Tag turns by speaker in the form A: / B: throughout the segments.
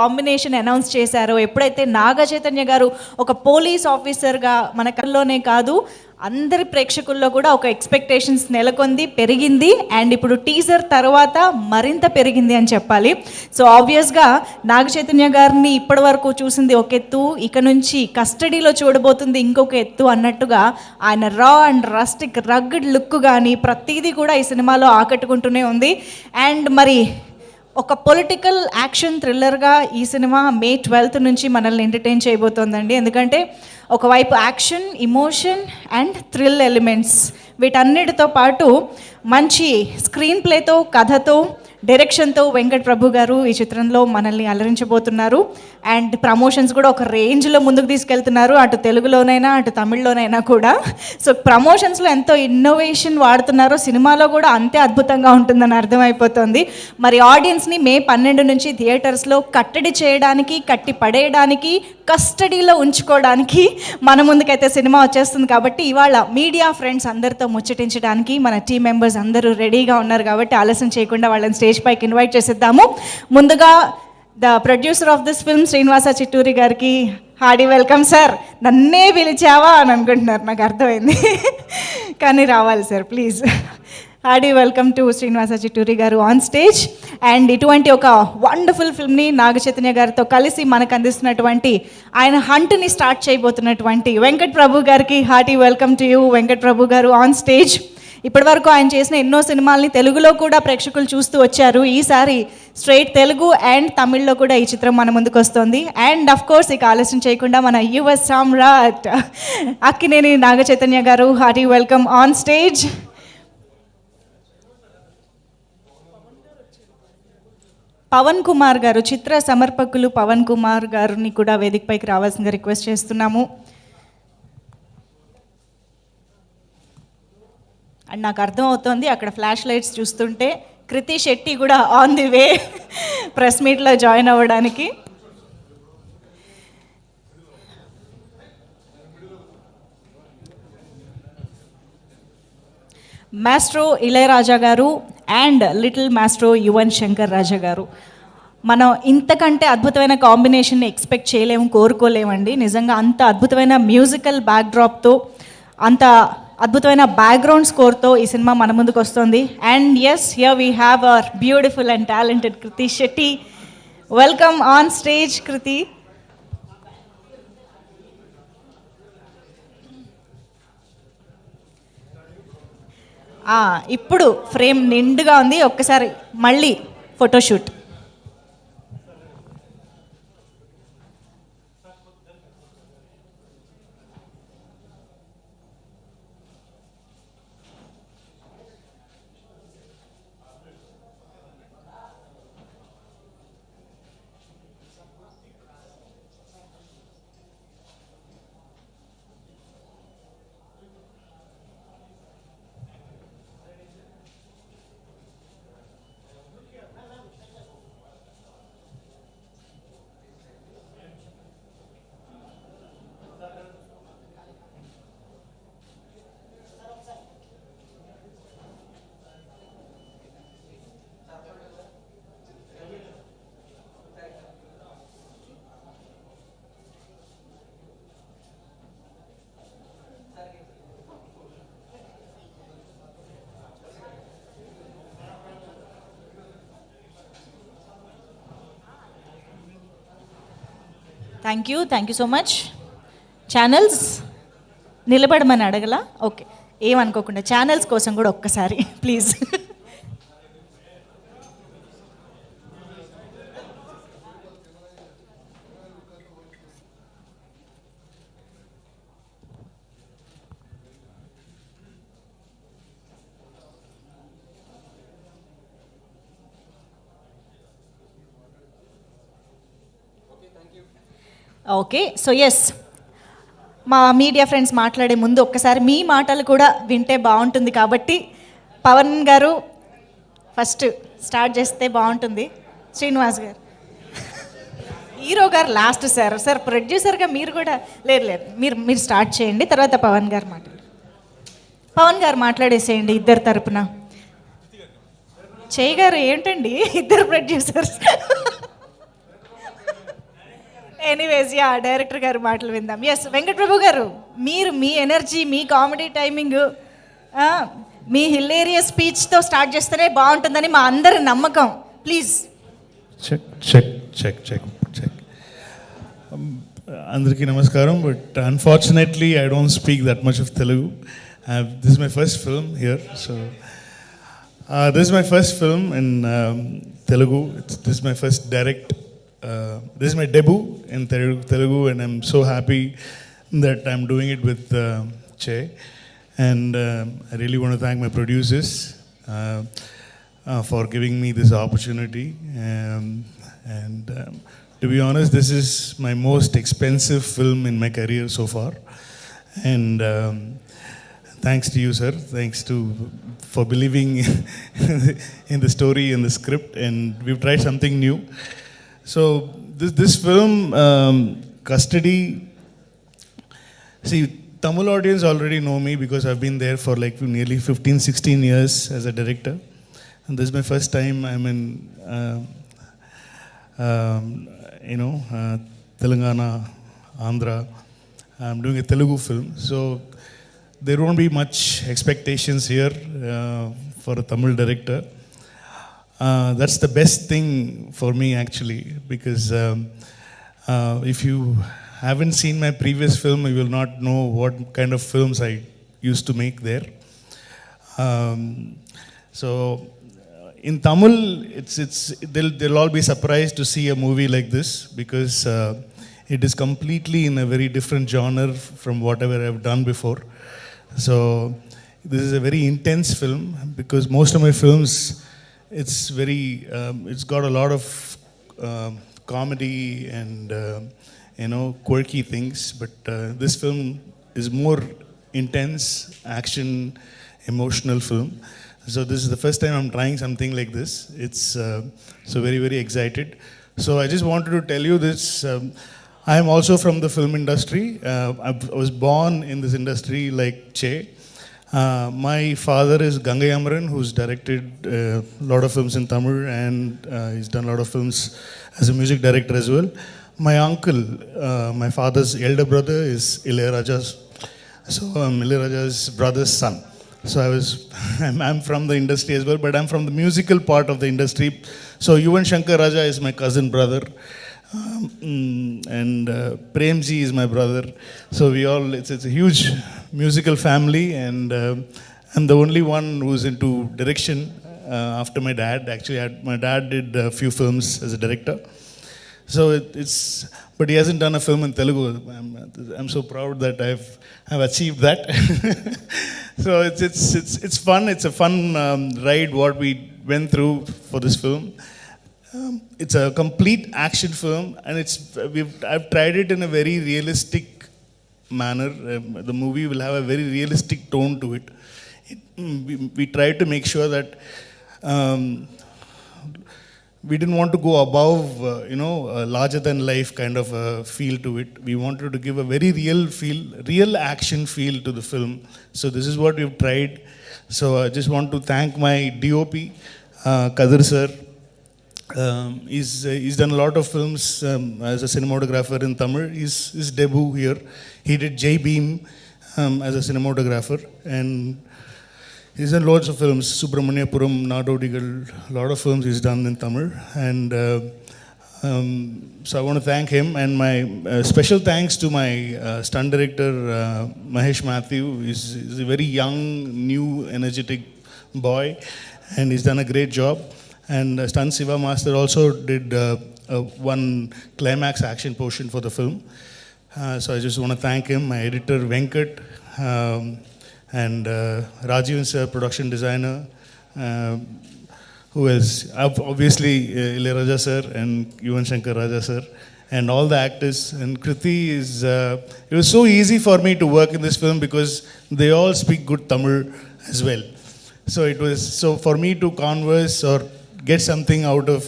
A: Combination announce చేశారో, ఎప్పుడైతే నాగ చైతన్య గారు ఒక పోలీస్ ఆఫీసర్గా మన కళ్ళలోనే కాదు అందరి ప్రేక్షకుల్లో కూడా ఒక ఎక్స్పెక్టేషన్స్ నెలకొంది, పెరిగింది. అండ్ ఇప్పుడు టీజర్ తర్వాత మరింత పెరిగింది అని చెప్పాలి. సో ఆబ్వియస్గా నాగ చైతన్య గారిని ఇప్పటి వరకు చూసింది ఒక ఎత్తు, ఇక నుంచి కస్టడీలో చూడబోతుంది ఇంకొక ఎత్తు అన్నట్టుగా ఆయన రా అండ్ రస్టిక్ రగ్డ్ లుక్ కానీ ప్రతిదీ కూడా ఈ సినిమాలో ఆకట్టుకుంటూనే ఉంది. అండ్ మరి ఒక పొలిటికల్ యాక్షన్ థ్రిల్లర్గా ఈ సినిమా May 12th నుంచి మనల్ని ఎంటర్టైన్ చేయబోతోందండి. ఎందుకంటే ఒకవైపు action, emotion and thrill elements వీటన్నిటితో పాటు మంచి స్క్రీన్ ప్లేతో, కథతో, డైరెక్షన్తో వెంకట్ ప్రభు గారు ఈ చిత్రంలో మనల్ని అలరించబోతున్నారు. అండ్ ప్రమోషన్స్ కూడా ఒక రేంజ్లో ముందుకు తీసుకెళ్తున్నారు, అటు తెలుగులోనైనా అటు తమిళ్లోనైనా కూడా. సో ప్రమోషన్స్లో ఎంతో ఇన్నోవేషన్ వాడుతున్నారో సినిమాలో కూడా అంతే అద్భుతంగా ఉంటుందని అర్థమైపోతుంది. మరి ఆడియన్స్ని May 12 నుంచి థియేటర్స్లో కట్టడి చేయడానికి, కట్టి పడేయడానికి, కస్టడీలో ఉంచుకోవడానికి మన ముందుకైతే సినిమా వచ్చేస్తుంది. కాబట్టి ఇవాళ మీడియా ఫ్రెండ్స్ అందరితో ముచ్చటించడానికి మన టీం మెంబర్స్ అందరూ రెడీగా ఉన్నారు. కాబట్టి ఆలస్యం చేయకుండా వాళ్ళని స్టేజ్ పైకి ఇన్వైట్ చేసేద్దాము. ముందుగా the producer of this film Srinivasa Chitturi గారికి హార్డీ వెల్కమ్. సార్ నన్నే పిలిచావా అని అనుకుంటున్నారు, నాకు అర్థమైంది, కానీ రావాలి sir please. Hardy welcome to Srinivasa Chitturi గారు ఆన్ స్టేజ్. అండ్ ఇటువంటి ఒక వండర్ఫుల్ ఫిల్మ్ని నాగ చైతన్య గారితో కలిసి మనకు అందిస్తున్నటువంటి, ఆయన హంట్ని స్టార్ట్ చేయబోతున్నటువంటి వెంకట్ ప్రభు గారికి hearty welcome to you. Venkat Prabhu గారు ఆన్ స్టేజ్. ఇప్పటి వరకు ఆయన చేసిన ఎన్నో సినిమాల్ని తెలుగులో కూడా ప్రేక్షకులు చూస్తూ వచ్చారు. ఈసారి స్ట్రైట్ తెలుగు అండ్ తమిళ్లో కూడా ఈ చిత్రం మన ముందుకు వస్తుంది. అండ్ అఫ్ కోర్స్ ఇక ఆలస్యం చేయకుండా మన యువ సామ్రాట్ అక్కినేని నాగ చైతన్య గారు hearty welcome on stage. Pawan Kumar గారు, చిత్ర సమర్పకులు పవన్ కుమార్ గారిని కూడా వేదికపైకి రావాల్సిందిగా రిక్వెస్ట్ చేస్తున్నాము. అండ్ నాకు అర్థమవుతోంది అక్కడ ఫ్లాష్ లైట్స్ చూస్తుంటే కృతి శెట్టి కూడా ఆన్ ది వే ప్రెస్ మీట్లో జాయిన్ అవ్వడానికి. మాస్ట్రో ఇళయరాజా గారు and little maestro Yuvan Shankar Raja గారు. మనం ఇంతకంటే అద్భుతమైన కాంబినేషన్ని ఎక్స్పెక్ట్ చేయలేము, కోరుకోలేమండి. నిజంగా అంత అద్భుతమైన మ్యూజికల్ బ్యాక్డ్రాప్తో, అంత అద్భుతమైన బ్యాక్గ్రౌండ్ స్కోర్తో ఈ సినిమా మన ముందుకు వస్తుంది. And yes, here we have our beautiful and talented Krithi Shetty. Welcome on stage Krithi. ఇప్పుడు ఫ్రేమ్ నిండుగా ఉంది, ఒక్కసారి మళ్ళీ photoshoot. Thank you so much. Channels నిలబడమని అడగలా? ఓకే, ఏమనుకోకుండా ఛానల్స్ కోసం కూడా ఒక్కసారి ప్లీజ్. ఓకే, సో ఎస్, మా మీడియా ఫ్రెండ్స్ మాట్లాడే ముందు ఒక్కసారి మీ మాటలు కూడా వింటే బాగుంటుంది. కాబట్టి పవన్ గారు ఫస్ట్ స్టార్ట్ చేస్తే బాగుంటుంది. శ్రీనివాస్ గారు, హీరో గారు లాస్ట్. సార్ ప్రొడ్యూసర్గా మీరు కూడా లేదు మీరు స్టార్ట్ చేయండి, తర్వాత పవన్ గారు మాట్లాడేసేయండి ఇద్దరు తరపున. చేయగారు ఏంటండి ఇద్దరు ప్రొడ్యూసర్స్. ఎనీవేస్ యా డైరెక్టర్ గారు మాటలు విందాం. ఎస్ వెంకట్ ప్రభు గారు, మీరు మీ ఎనర్జీ, మీ కామెడీ టైమింగ్, మీ హిలేరియస్ స్పీచ్తో స్టార్ట్ చేస్తేనే బాగుంటుందని మా అందరి నమ్మకం. Please.
B: Check check check check check. అందరికీ నమస్కారం. But unfortunately I don't speak that much of Telugu. This is my first film here. So this is my first film in Telugu. This is my first direct. This is my debut in Telugu, and I'm so happy that I'm doing it with Che. And I really want to thank my producers for giving me this opportunity. And to be honest, this is my most expensive film in my career so far. And thanks to you, sir. Thanks for believing in the story and the script. And we've tried something new. So this film, Custody. See, Tamil audience already know me because I've been there for like nearly 15-16 years as a director. And this is my first time I'm in, Telangana, Andhra. I'm doing a Telugu film. So there won't be much expectations here for a Tamil director. That's the best thing for me actually, because if you haven't seen my previous film, you will not know what kind of films I used to make there. So in Tamil, they'll all be surprised to see a movie like this, because it is completely in a very different genre from whatever I've done before. So this is a very intense film, because most of my films, it's got a lot of comedy and quirky things, but this film is more intense, action, emotional film. So this is the first time I'm trying something like this. It's so very, very excited. So I just wanted to tell you this. I am also from the film industry. I was born in this industry like Che. My father is Gangai Amaran, who's directed a lot of films in Tamil, and he's done a lot of films as a music director as well. My uncle, my father's elder brother, is Ilayaraja's. So I'm Ilayaraja's brother's son. So I'm from the industry as well, but I'm from the musical part of the industry. So Yuvan Shankar Raja is my cousin brother. And Premji is my brother. So it's a huge musical family, and I'm the only one who's into direction after my dad. Actually, my dad did a few films as a director. So but he hasn't done a film in Telugu. I'm so proud that I've achieved that. So it's fun. It's a fun ride what we went through for this film. It's a complete action film, and I've tried it in a very realistic manner. The movie will have a very realistic tone to it. We tried to make sure that we didn't want to go above, a larger than life kind of a feel to it. We wanted to give a very real action feel to the film. So this is what we've tried. So I just want to thank my DOP, Kadir sir. He's done a lot of films as a cinematographer in Tamil. His debut here. He did Jai Beam as a cinematographer, and he's done loads of films. Subramaniapuram, Nadodigal, a lot of films he's done in Tamil. And so I want to thank him, and my special thanks to my stunt director Mahesh Matthew. He's a very young, new, energetic boy, and he's done a great job. And Stunt Siva Master also did one climax action portion for the film. So I just want to thank him, my editor Venkat, and Rajiv sir, production designer, who else? Obviously Ilayaraja sir and Yuvan Shankar Raja sir, and all the actors. And Krithi it was so easy for me to work in this film because they all speak good Tamil as well. So for me to converse or get something out of,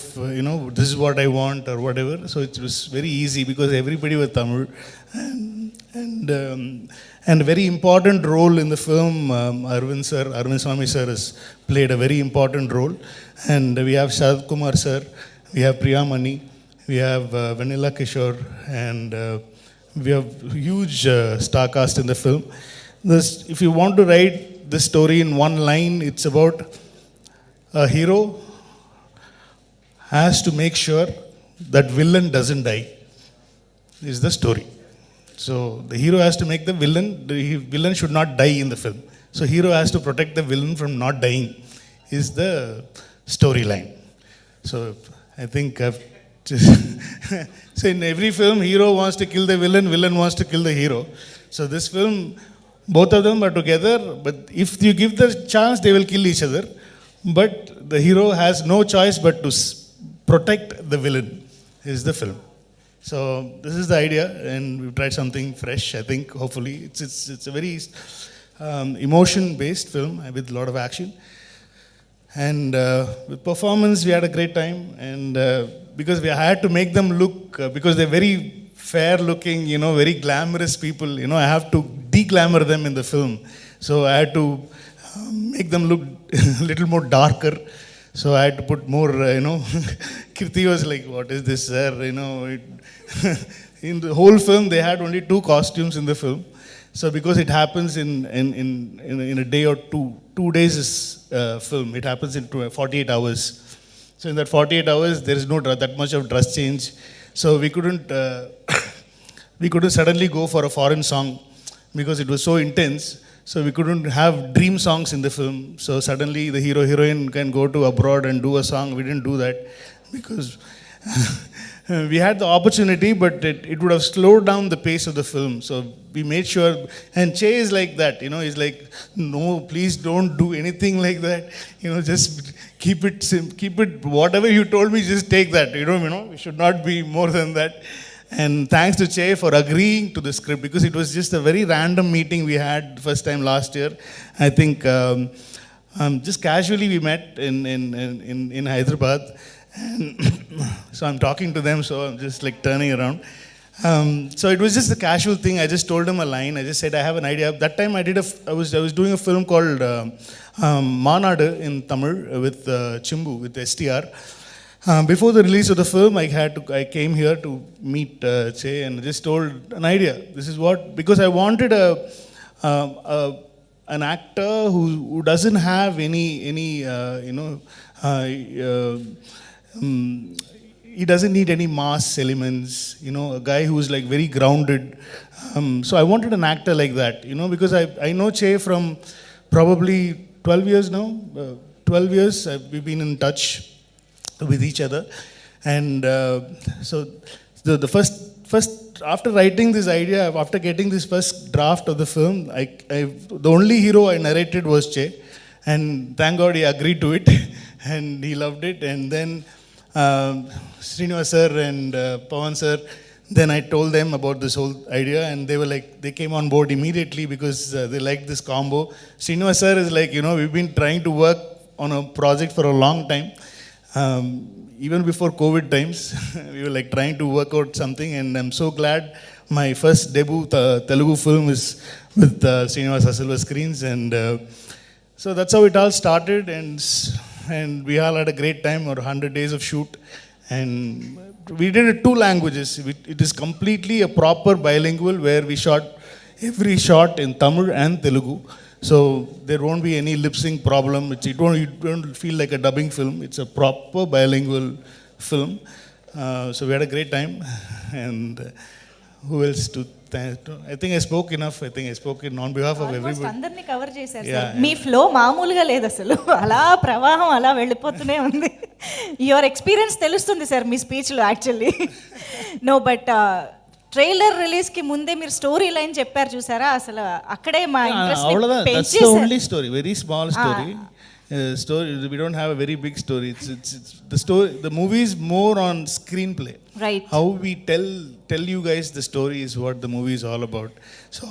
B: this is what I want or whatever. So it was very easy because everybody was Tamil. And a very important role in the film, Arvind Swamy sir has played a very important role. And we have Sharad Kumar sir, we have Priya Mani, We have Vanilla Kishore, and we have huge star cast in the film. This, if you want to write this story in one line, it's about a hero has to make sure that villain doesn't die. Is the story. So the hero has to make the villain should not die in the film. So hero has to protect the villain from not dying. Is the storyline. So I think I've so in every film, hero wants to kill the villain, villain wants to kill the hero. So this film, both of them are together, but if you give the chance, they will kill each other. But the hero has no choice but to protect the villain, is the film. So this is the idea, and we've tried something fresh, I think, hopefully. It's a very emotion-based film with a lot of action. And with performance, we had a great time. And because we had to make them look, because they're very fair-looking, very glamorous people, I have to de-glamour them in the film. So I had to make them look a little more darker. So I had to put more, Krithi was like, what is this, sir? In the whole film, they had only 2 costumes in the film. So because it happens in a day or 2 days is film, it happens in 48 hours. So in that 48 hours, there is no that much of dress change. So we couldn't suddenly go for a foreign song because it was so intense. So we couldn't have dream songs in the film. So suddenly the hero heroine can go to abroad and do a song. We didn't do that because we had the opportunity, but it would have slowed down the pace of the film. So we made sure, and Che is like that, he's like, no, please don't do anything like that. Just keep it, whatever you told me, just take that. We should not be more than that. And thanks to Che for agreeing to the script, because it was just a very random meeting we had first time last year. I think just casually we met in Hyderabad. And so I'm talking to them, so I'm just like turning around. So it was just a casual thing. I just told them a line. I just said, I have an idea. That time I was doing a film called Manadu in Tamil with Chimbu, with STR. Before the release of the film, I came here to meet Che and just told an idea. This is what, because I wanted an actor who doesn't have any he doesn't need any mass elements, a guy who's like very grounded. So I wanted an actor like that, because I know Che from probably 12 years now. 12 years, we've been in touch with each other. And so the first, after writing this idea, after getting this first draft of the film, the only hero I narrated was Che. And thank God he agreed to it and he loved it. And then Srinivas sir and Pawan sir, then I told them about this whole idea, and they were like, they came on board immediately because they liked this combo. Srinivas sir is like, we've been trying to work on a project for a long time. Even before COVID times, we were like trying to work out something, and I'm so glad my first debut Telugu film is with Srinivas Silver Screens, and so that's how it all started, and we all had a great time, or 100 days of shoot, and we did it 2 languages. It is completely a proper bilingual where we shot every shot in Tamil and Telugu. So there won't be any lip sync problem. You don't feel like a dubbing film. It's a proper bilingual film. So we had a great time. And who else to thank? I think I spoke enough. I think I spoke on behalf of everybody.
A: అందరినీ cover చేశారు sir. మీ flow మామూలుగా లేదు అసలు, అలా ప్రవాహం అలా వెళ్ళిపోతూనే ఉంది. యువర్ ఎక్స్పీరియన్స్ తెలుస్తుంది సార్ మీ స్పీచ్లో actually. No but trailer release కి ముందే మీరు స్టోరీ లైన్ చెప్పారు చూసారా, అసలు అక్కడే మా ఇంట్రెస్ట్ పెంచేశారు.
B: Only story, very small story. Story, we don't have a very big story. It's the story. The movie is more on screenplay.
A: Right.
B: How we tell you guys the story is what the movie is all about. So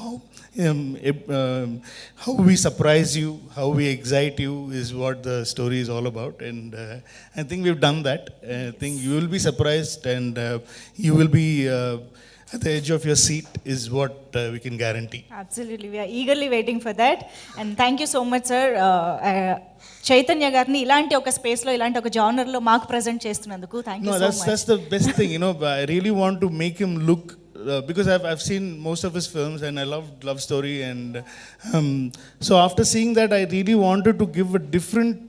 B: how we surprise you, how we excite you is what the story is all about. And I think we've done that. I think you will be surprised, and you will be at the edge of your seat is what we can guarantee.
A: Absolutely, we are eagerly waiting for that. And thank you so much, sir. Chaitanya గారిని ఇలాంటి ఒక స్పేస్లో ఇలాంటి ఒక జానర్లో మాకు present చేస్తున్నందుకు thank you
B: No,
A: so much.
B: that's the best thing, you know. I really want to make him look because I've seen most of his films and I love love story, and so after seeing that, I really wanted to give a different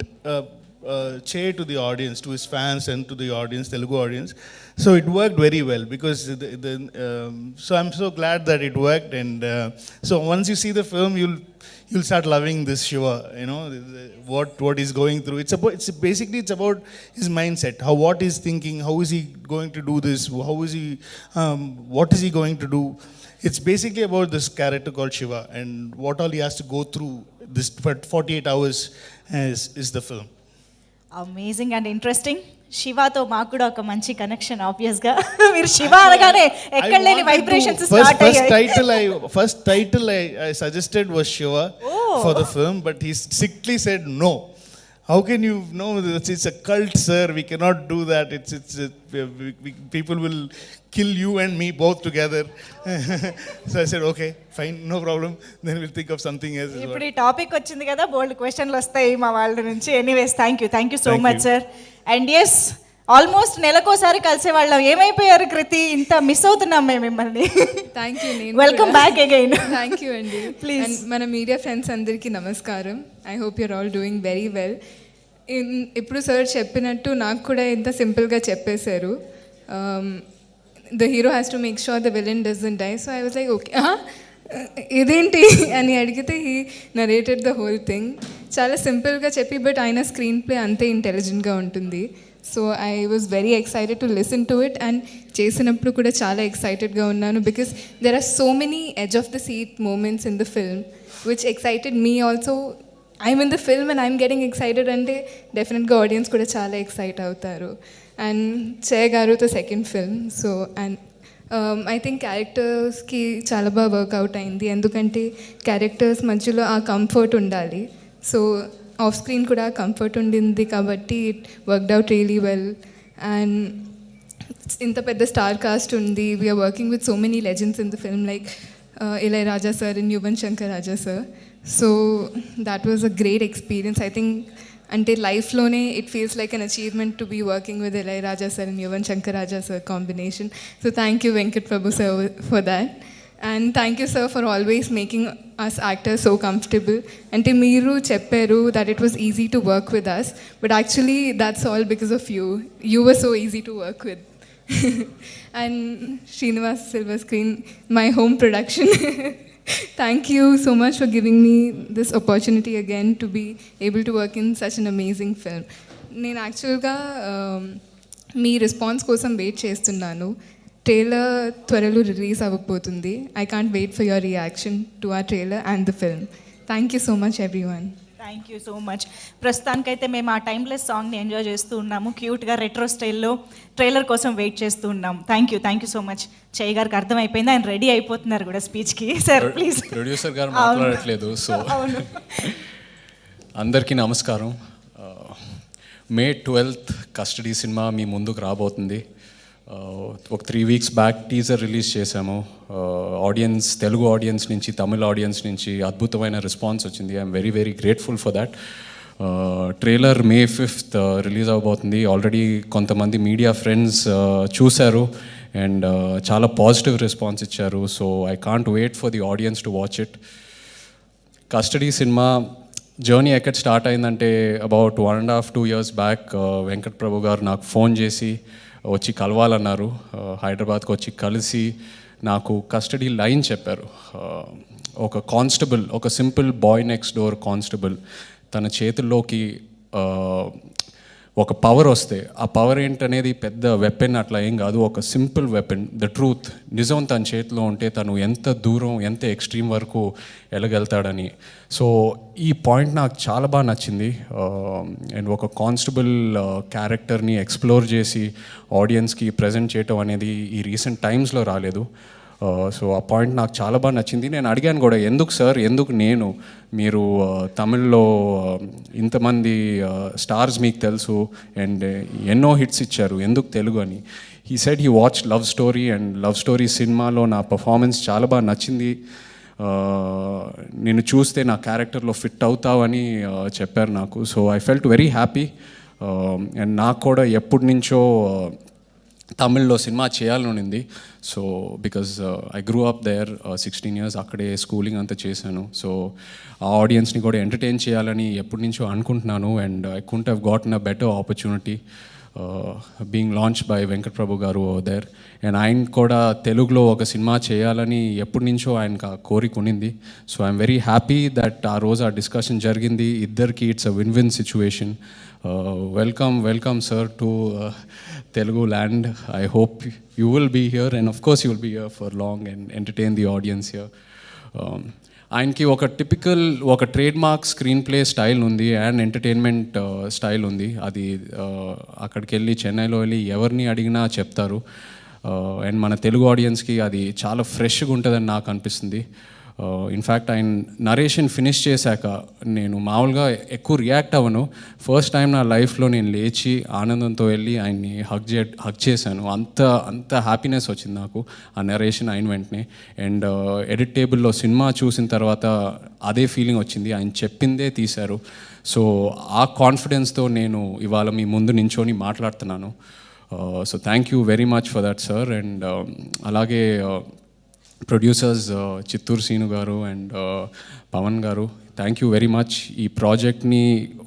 B: cheer to the audience, to his fans and to the audience, Telugu audience. So it worked very well because so I'm so glad that it worked, and so once you see the film, you'll start loving this Shiva, you know, what he's going through. It's about his mindset, what he's thinking, how is he going to do this, how is he, what is he going to do. It's basically about this character called Shiva and what all he has to go through this for 48 hours is the film.
A: Amazing and interesting. శివాతో మాకు కూడా ఒక మంచి connection ఆబ్వియస్గా. మీరు శివ అనగానే ఎక్కడ లేని వైబ్రేషన్స్ స్టార్ట్ అయ్యాయి.
B: First title I suggested was Shiva for the film, but he strictly said no. How can you know? It's a cult, sir. We cannot do that. People will kill you and me both together. So I said, okay, fine, no problem. Then we'll think of something else.
A: ఇప్పుడు ఈ topic వచ్చింది కదా, బోల్డ్ క్వశ్చన్లు వస్తాయి మా వాళ్ళ నుంచి. Anyways thank you so much sir. And yes, almost నెలకోసారి కలిసే వాళ్ళం. ఏమైపోయారు కృతి, ఇంత మిస్ అవుతున్నాం మేము మిమ్మల్ని.
C: Thank you.
A: Welcome back again.
C: Thank you అండి. ప్లీజ్. మన మీడియా ఫ్రెండ్స్ అందరికీ నమస్కారం. I hope your all doing very well. ఇప్పుడు సార్ చెప్పినట్టు నాకు కూడా ఇంత సింపుల్గా చెప్పేశారు. The hero has to make sure the villain doesn't die. So I was like okay, ఇదేంటి అని అడిగితే he narrated the whole thing. చాలా సింపుల్గా చెప్పి, బట్ ఆయన స్క్రీన్ ప్లే అంతే ఇంటెలిజెంట్గా ఉంటుంది. So I was very excited to listen to it, and చేసినప్పుడు కూడా చాలా ఎక్సైటెడ్గా ఉన్నాను because there are so many edge of the seat moments in the film which excited me also. I'm in the film and I'm getting excited అంటే డెఫినెట్గా audience కూడా చాలా excite అవుతారు. అండ్ చేయగారుతో second film. So and I think క్యారెక్టర్స్కి చాలా బాగా work out అయింది, ఎందుకంటే క్యారెక్టర్స్ మధ్యలో ఆ కంఫర్ట్ ఉండాలి. సో ఆఫ్ స్క్రీన్ కూడా కంఫర్ట్ ఉండింది కాబట్టి it worked out really well. And ఇంత పెద్ద స్టార్ కాస్ట్ ఉంది. We are working with so many legends in the film like Ilaiyaraaja sir and Yuvan Shankar Raja sir. So that was a great experience. I think అంటే లైఫ్లోనే it feels like an achievement to be working with Ilaiyaraaja sir and Yuvan Shankar Raja sir combination. So thank you Venkat Prabhu sir for that. And thank you sir for always making us actors so comfortable. అంటే మీరు చెప్పారు that it was easy to work with us, but actually that's all because of you. You were so easy to work with. And Srinivas silver screen, my home production. Thank you so much for giving me this opportunity again to be able to work in such an amazing film. నేను యాక్చువల్గా మీ response కోసం wait చేస్తున్నాను. Trailer త్వరలో release అవ్వబోతుంది. I can't wait for your reaction to ఆ trailer and the film. Thank you so much everyone.
A: Thank you so much. ప్రస్తుతానికైతే మేము ఆ టైమ్లెస్ సాంగ్ని ఎంజాయ్ చేస్తూ ఉన్నాము. క్యూట్గా రెట్రో స్టైల్లో ట్రైలర్ కోసం వెయిట్ చేస్తూ ఉన్నాం. Thank you so much. చయ్య గారికి అర్థమైపోయింది, ఆయన రెడీ అయిపోతున్నారు కూడా స్పీచ్కి. Sir please.
D: ప్రొడ్యూసర్ గారు మాట్లాడట్లేదు. సో అందరికీ నమస్కారం. మే 12th కస్టడీ సినిమా మీ ముందుకు రాబోతుంది. ఒక 3 weeks బ్యాక్ టీజర్ రిలీజ్ చేశాము. ఆడియన్స్, తెలుగు ఆడియన్స్ నుంచి, తమిళ ఆడియన్స్ నుంచి అద్భుతమైన రెస్పాన్స్ వచ్చింది. I'm very very grateful for that. Trailer May 5th release అవబోతుంది. ఆల్రెడీ కొంతమంది మీడియా ఫ్రెండ్స్ చూశారు అండ్ చాలా పాజిటివ్ రెస్పాన్స్ ఇచ్చారు. So I can't wait for the audience to watch it. Custody సినిమా జర్నీ ఎక్కడ స్టార్ట్ అయిందంటే about 1.5-2 years back Venkat Prabhu గారు నాకు ఫోన్ చేసి వచ్చి కలవాలన్నారు. హైదరాబాద్కి వచ్చి కలిసి నాకు కస్టడీ లైన్ చెప్పారు. ఒక కానిస్టేబుల్, ఒక simple boy next door constable తన చేతుల్లోకి ఒక పవర్ వస్తే, ఆ పవర్ ఏంటనేది పెద్ద వెపన్ అట్లా ఏం కాదు, ఒక సింపుల్ వెపన్, ద ట్రూత్, నిజం తన చేతిలో ఉంటే తను ఎంత దూరం, ఎంత ఎక్స్ట్రీమ్ వరకు వెళ్ళగలుగుతాడని. సో ఈ పాయింట్ నాకు చాలా బాగా నచ్చింది. అండ్ ఒక కానిస్టేబుల్ క్యారెక్టర్ని ఎక్స్ప్లోర్ చేసి ఆడియన్స్కి ప్రజెంట్ చేయటం అనేది ఈ రీసెంట్ టైమ్స్లో రాలేదు. సో ఆ పాయింట్ నాకు చాలా బాగా నచ్చింది. నేను అడిగాను కూడా, ఎందుకు సార్, ఎందుకు నేను, మీరు తమిళ్లో ఇంతమంది స్టార్స్ మీకు తెలుసు అండ్ ఎన్నో హిట్స్ ఇచ్చారు, ఎందుకు తెలుగు అని. He said he watch love story and love story సినిమాలో నా పర్ఫార్మెన్స్ చాలా బాగా నచ్చింది, నేను చూస్తే నా క్యారెక్టర్లో ఫిట్ అవుతావని చెప్పారు నాకు. So I felt very happy. And నాకు కూడా ఎప్పటి నుంచో తమిళ్లో సినిమా చేయాలని ఉంది. So because I grew up there 16 years, అక్కడే స్కూలింగ్ అంతా చేశాను. సో ఆ ఆడియన్స్ని కూడా ఎంటర్టైన్ చేయాలని ఎప్పటి నుంచో అనుకుంటున్నాను. And I couldn't have gotten a better opportunity being launched by Venkat Prabhu గారు ఓవర్ దేర్. అండ్ ఆయన కూడా తెలుగులో ఒక సినిమా చేయాలని ఎప్పటి నుంచో ఆయనకు ఆ కోరిక ఉన్నింది. So I'm very happy that ఆ రోజు ఆ డిస్కషన్ జరిగింది. ఇద్దరికి it's a win-win situation. Welcome sir to Telugu land. I hope you will be here, and of course you will be here for long and entertain the audience here. ఆయనకి ఒక typical ఒక trade mark screen play style ఉంది and entertainment style ఉంది. అది అక్కడికి వెళ్ళి చెన్నైలో వెళ్ళి ఎవరిని అడిగినా చెప్తారు. అండ్ మన తెలుగు ఆడియన్స్కి అది చాలా ఫ్రెష్గా ఉంటుందని నాకు అనిపిస్తుంది. ఇన్ఫ్యాక్ట్ ఆయన నరేషన్ ఫినిష్ చేశాక నేను మామూలుగా ఎక్కువ రియాక్ట్ అవ్వను. ఫస్ట్ టైం నా లైఫ్లో నేను లేచి ఆనందంతో వెళ్ళి ఆయన్ని హగ్ చేశాను. అంత హ్యాపీనెస్ వచ్చింది నాకు ఆ నరేషన్ అయిన వెంటనే. అండ్ ఎడిట్ టేబుల్లో సినిమా చూసిన తర్వాత అదే ఫీలింగ్ వచ్చింది, ఆయన చెప్పిందే తీశారు. సో ఆ కాన్ఫిడెన్స్తో నేను ఇవాళ మీ ముందు నించొని మాట్లాడుతున్నాను. So thank you very much for that sir. And అలాగే ప్రొడ్యూసర్స్ చిత్తూరు సీను గారు అండ్ పవన్ గారు, థ్యాంక్ యూ వెరీ మచ్. ఈ ప్రాజెక్ట్ని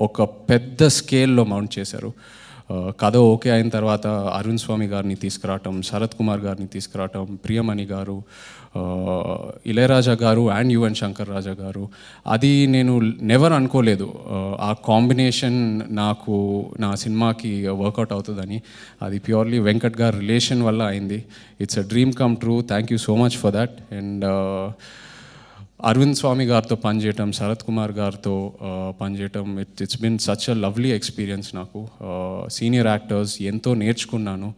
D: ఒక పెద్ద స్కేల్లో మౌంట్ చేశారు. కథ ఓకే అయిన తర్వాత అరుణ్ స్వామి గారిని తీసుకురావటం, శరత్ కుమార్ గారిని తీసుకురావటం, ప్రియమణి గారు, ఇళయరాజా గారు అండ్ యువన్ శంకర్ రాజా గారు, అది నేను నెవర్ అనుకోలేదు ఆ కాంబినేషన్ నాకు నా సినిమాకి వర్కౌట్ అవుతుందని. అది ప్యూర్లీ వెంకట్ గారి రిలేషన్ వల్ల అయింది. It's a dream come true. Thank you so much for that. And Arvind Swamy గారితో పనిచేయటం, శరత్ కుమార్ గారితో పనిచేయటం, it's been such a lovely experience నాకు. సీనియర్ యాక్టర్స్ ఎంతో నేర్చుకున్నాను.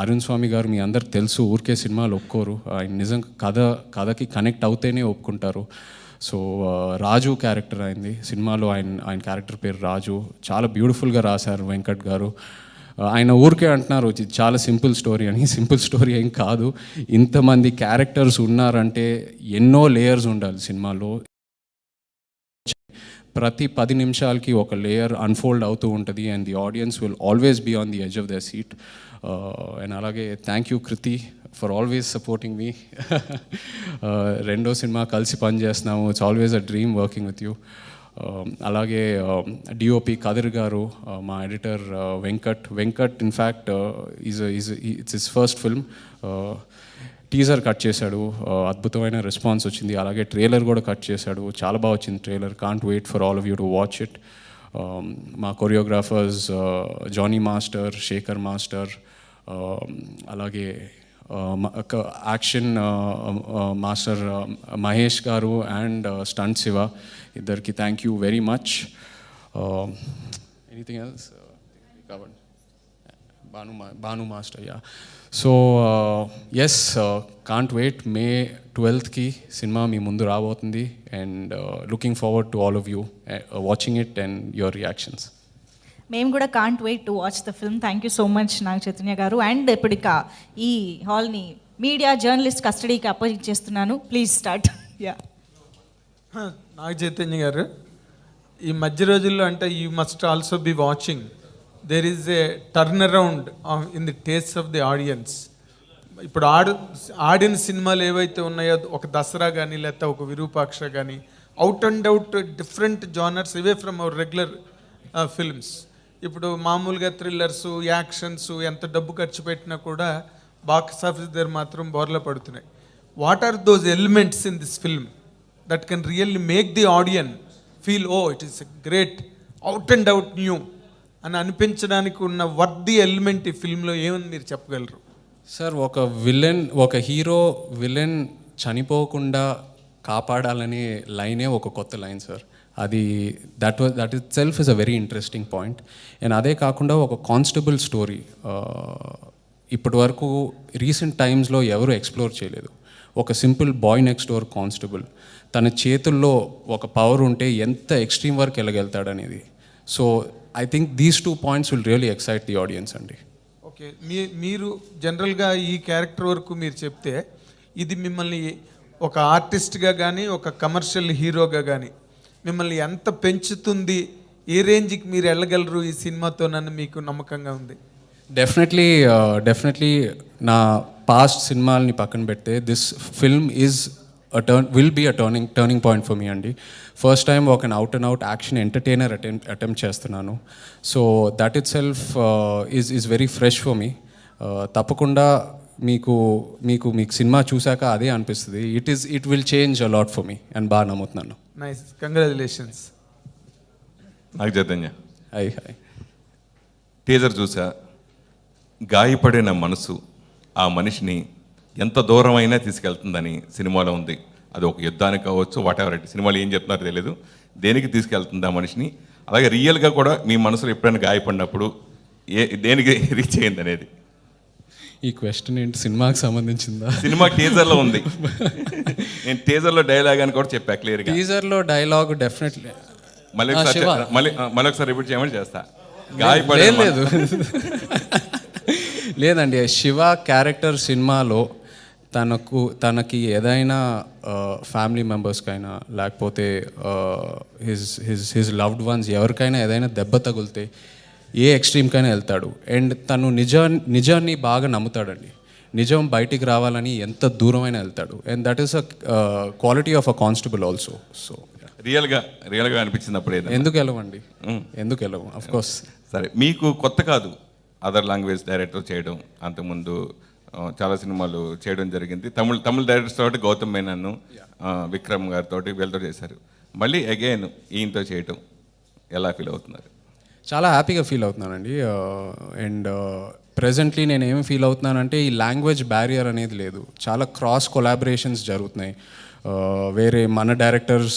D: అరుణ్ స్వామి గారు మీ అందరికి తెలుసు, ఊరికే సినిమాలు ఒప్పుకోరు, ఆయన నిజంగా కథకి కనెక్ట్ అవుతేనే ఒప్పుకుంటారు. సో రాజు క్యారెక్టర్ అయింది సినిమాలో, ఆయన క్యారెక్టర్ పేరు రాజు. చాలా బ్యూటిఫుల్గా రాశారు వెంకట్ గారు. ఆయన ఊరికే అంటున్నారు చాలా సింపుల్ స్టోరీ అని. సింపుల్ స్టోరీ ఏం కాదు, ఇంతమంది క్యారెక్టర్స్ ఉన్నారంటే ఎన్నో లేయర్స్ ఉండాలి సినిమాలో. ప్రతి 10 నిమిషాలకి ఒక లేయర్ అన్ఫోల్డ్ అవుతూ ఉంటుంది and the audience will always be on the edge of their seat. And అలాగే thank you Krithi for always supporting me. రెండో సినిమా కలిసి పనిచేస్తున్నాము, it's always a dream working with you. అలాగే డిఓపి కదిర్ గారు, మా editor Venkat in fact it's his first film. Teaser cut చేశాడు, అద్భుతమైన రెస్పాన్స్ వచ్చింది. అలాగే ట్రైలర్ కూడా కట్ చేశాడు, చాలా బాగా వచ్చింది trailer. Can't wait for all of you to watch it. మా choreographers Jani master, Sekhar master, అలాగే యాక్షన్ మాస్టర్ మహేష్ గారు అండ్ స్టంట్ శివ, ఇద్దరికి thank you very much. Anything else covered? Bhanu master, yeah. So yes, can't wait. May 12th సినిమా మీ ముందు రాబోతుంది and looking forward to all of you watching it and your reactions.
A: మేము కూడా can't wait to watch the film. Thank you so much Naga Chaitanya గారు. And ఇప్పుడు ఇక ఈ హాల్ని మీడియా జర్నలిస్ట్ కస్టడీకి అప్పగించేస్తున్నాను. Please start. Yeah,
E: Naga Chaitanya గారు, ఈ మధ్య రోజుల్లో అంటే you must also be watching, there is a turn around in the taste of the audience. ఇప్పుడు ఆడిన సినిమాలు ఏవైతే ఉన్నాయో, ఒక దసరా కానీ లేకపోతే ఒక విరూపాక్ష కానీ, out and out different genres away from our regular films. ఇప్పుడు మామూలుగా థ్రిల్లర్సు, యాక్షన్స్ ఎంత డబ్బు ఖర్చు పెట్టినా కూడా బాక్స్ ఆఫీస్ దగ్గర మాత్రం బోర్లా పడుతున్నాయి. What are those elements in this film that can really make the audience feel oh it is great, out and out new అని అనిపించడానికి ఉన్న వర్ది ఎలిమెంట్ ఈ ఫిల్మ్లో ఏమని మీరు చెప్పగలరు?
D: సార్, ఒక హీరో విలన్ చనిపోకుండా కాపాడాలనే లైనే ఒక కొత్త లైన్ సార్. అది that it self is a very interesting point. And అదే కాకుండా ఒక కానిస్టేబుల్ స్టోరీ, ఇప్పటి వరకు రీసెంట్ టైమ్స్లో ఎవరు ఎక్స్ప్లోర్ చేయలేదు. ఒక simple boy next door constable తన చేతుల్లో ఒక పవర్ ఉంటే ఎంత ఎక్స్ట్రీమ్ వరకు వెళ్ళగలుగుతాడనేది. So I think these 2 points will really excite the audience అండి.
E: ఓకే, మీరు జనరల్గా ఈ క్యారెక్టర్ వరకు మీరు చెప్తే ఇది మిమ్మల్ని ఒక ఆర్టిస్ట్గా కానీ ఒక కమర్షియల్ హీరోగా కానీ మిమ్మల్ని ఎంత పెంచుతుంది, ఏ రేంజ్కి మీరు వెళ్ళగలరు ఈ సినిమాతోనని మీకు నమ్మకంగా ఉంది?
D: డెఫినెట్లీ నా పాస్ట్ సినిమాలని పక్కన పెడితే this film is will be a turning point for me అండి. ఫస్ట్ టైం ఒక out and out action entertainer attempt చేస్తున్నాను. So that itself is very fresh for me. తప్పకుండా మీకు సినిమా చూశాక అదే అనిపిస్తుంది. It will change a lot for me and బాగా నమ్ముతున్నాను.
E: Nice, congratulations.
F: Naga Chaitanya,
D: hi.
F: Teaser చూసా, గాయపడిన మనసు ఆ మనిషిని ఎంత దూరమైనా తీసుకెళ్తుందని సినిమాలో ఉంది. అది ఒక యుద్ధానికి కావచ్చు, వాట్ ఎవర్ ఇట్, సినిమాలో ఏం చెప్తున్నారో తెలియదు, దేనికి తీసుకెళ్తుంది ఆ మనిషిని. అలాగే రియల్గా కూడా మీ మనసులో ఎప్పుడైనా గాయపడినప్పుడు దేనికి రీచ్ అయ్యింది అనేది.
D: ఈ క్వశ్చన్ ఏంటి, సినిమాకి సంబంధించిందా?
F: సినిమా టీజర్లో ఉంది. నేను టీజర్లో డైలాగ్ అని కూడా చెప్పా క్లియర్గా.
D: టీజర్లో డైలాగ్ డెఫినెట్లీ
F: మళ్ళీ ఒకసారి రిపీట్ చేయమని చేస్తా.
D: లేదు లేదండి, శివ క్యారెక్టర్ సినిమాలో తనకి ఏదైనా ఫ్యామిలీ మెంబర్స్కైనా లేకపోతే హిజ్ లవ్డ్ వన్స్ ఎవరికైనా ఏదైనా దెబ్బ తగిలితే ఏ ఎక్స్ట్రీమ్కైనా వెళ్తాడు. అండ్ తను నిజాన్ని బాగా నమ్ముతాడండి. నిజం బయటికి రావాలని ఎంత దూరమైనా వెళ్తాడు. And that is a quality of a constable also. So
F: రియల్గా అనిపించినప్పుడు
D: ఎందుకు వెళ్ళము అఫ్ కోర్స్.
F: సరే, మీకు కొత్త కాదు అదర్ లాంగ్వేజ్ డైరెక్టర్ చేయడం, అంతకుముందు చాలా సినిమాలు చేయడం జరిగింది. తమిళ డైరెక్టర్స్ తోటి గౌతమ్ మేనన్, విక్రమ్ గారితో వీళ్ళతో చేశారు. మళ్ళీ అగైన్ ఈయనతో చేయటం ఎలా ఫీల్ అవుతున్నారు?
D: చాలా హ్యాపీగా ఫీల్ అవుతున్నానండి. అండ్ ప్రెజెంట్లీ నేను ఏమి ఫీల్ అవుతున్నానంటే ఈ లాంగ్వేజ్ బ్యారియర్ అనేది లేదు. చాలా క్రాస్ కొలాబరేషన్స్ జరుగుతున్నాయి. వేరే మన డైరెక్టర్స్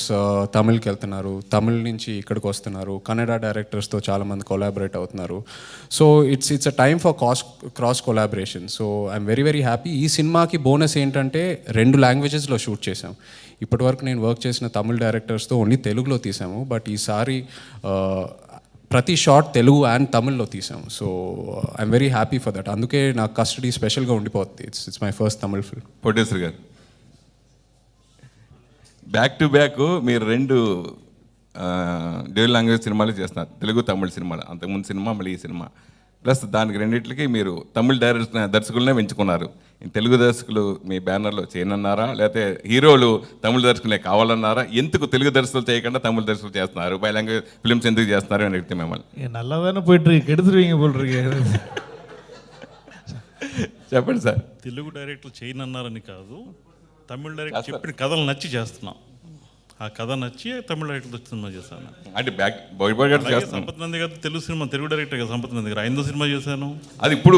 D: తమిళ్కి వెళ్తున్నారు, తమిళ్ నుంచి ఇక్కడికి వస్తున్నారు, కన్నడ డైరెక్టర్స్తో చాలామంది కొలాబరేట్ అవుతున్నారు. So it's a time for cross collaboration. So I'm very happy. ఈ సినిమాకి బోనస్ ఏంటంటే 2 లాంగ్వేజెస్లో షూట్ చేసాం. ఇప్పటివరకు నేను వర్క్ చేసిన తమిళ్ డైరెక్టర్స్తో ఓన్లీ తెలుగులో తీసాము. బట్ ఈసారి ప్రతి షాట్ తెలుగు అండ్ తమిళ్లో తీసాము. So I'm very happy for that. అందుకే నాకు కస్టడీ స్పెషల్గా ఉండిపోతుంది. It's my first Tamil film.
F: Producer గారు, బ్యాక్ టు బ్యాక్ మీరు 2 డ్యూయల్ లాంగ్వేజ్ సినిమాలు చేస్తున్నారు, తెలుగు తమిళ సినిమాలు. అంతకుముందు సినిమా మళ్ళీ ఈ సినిమా, ప్లస్ దానికి రెండింటికి మీరు తమిళ దర్శకులనే పెంచుకున్నారు. తెలుగు దర్శకులు మీ బ్యానర్లో చేయనన్నారా, లేకపోతే హీరోలు తమిళ దర్శకులే కావాలన్నారా? ఎందుకు తెలుగు దర్శకులు చేయకుండా తమిళ దర్శకులు చేస్తున్నారు? బై లాంగ్వేజ్ ఫిల్మ్స్ ఎందుకు చేస్తున్నారు అని అడిగితే మిమ్మల్ని
B: నల్లదాన పోయిட்டு கெடுத்துருவீங்க போல் இருக்கு.
F: చెప్పండి సార్.
G: తెలుగు డైరెక్టర్లు చేయనన్నారని కాదు, తమిళ డైరెక్టర్ చెప్పిన కథలు నచ్చి చేస్తున్నాం. ఆ కథ నచ్చి తమిళ డైరెక్టర్ సినిమా చేశాను.
F: అంటే
G: సంపత్ నంది గారు తెలుగు డైరెక్టర్ కదా. సంపత్ నంది గారు 5వ సినిమా చేశాను.
F: అది ఇప్పుడు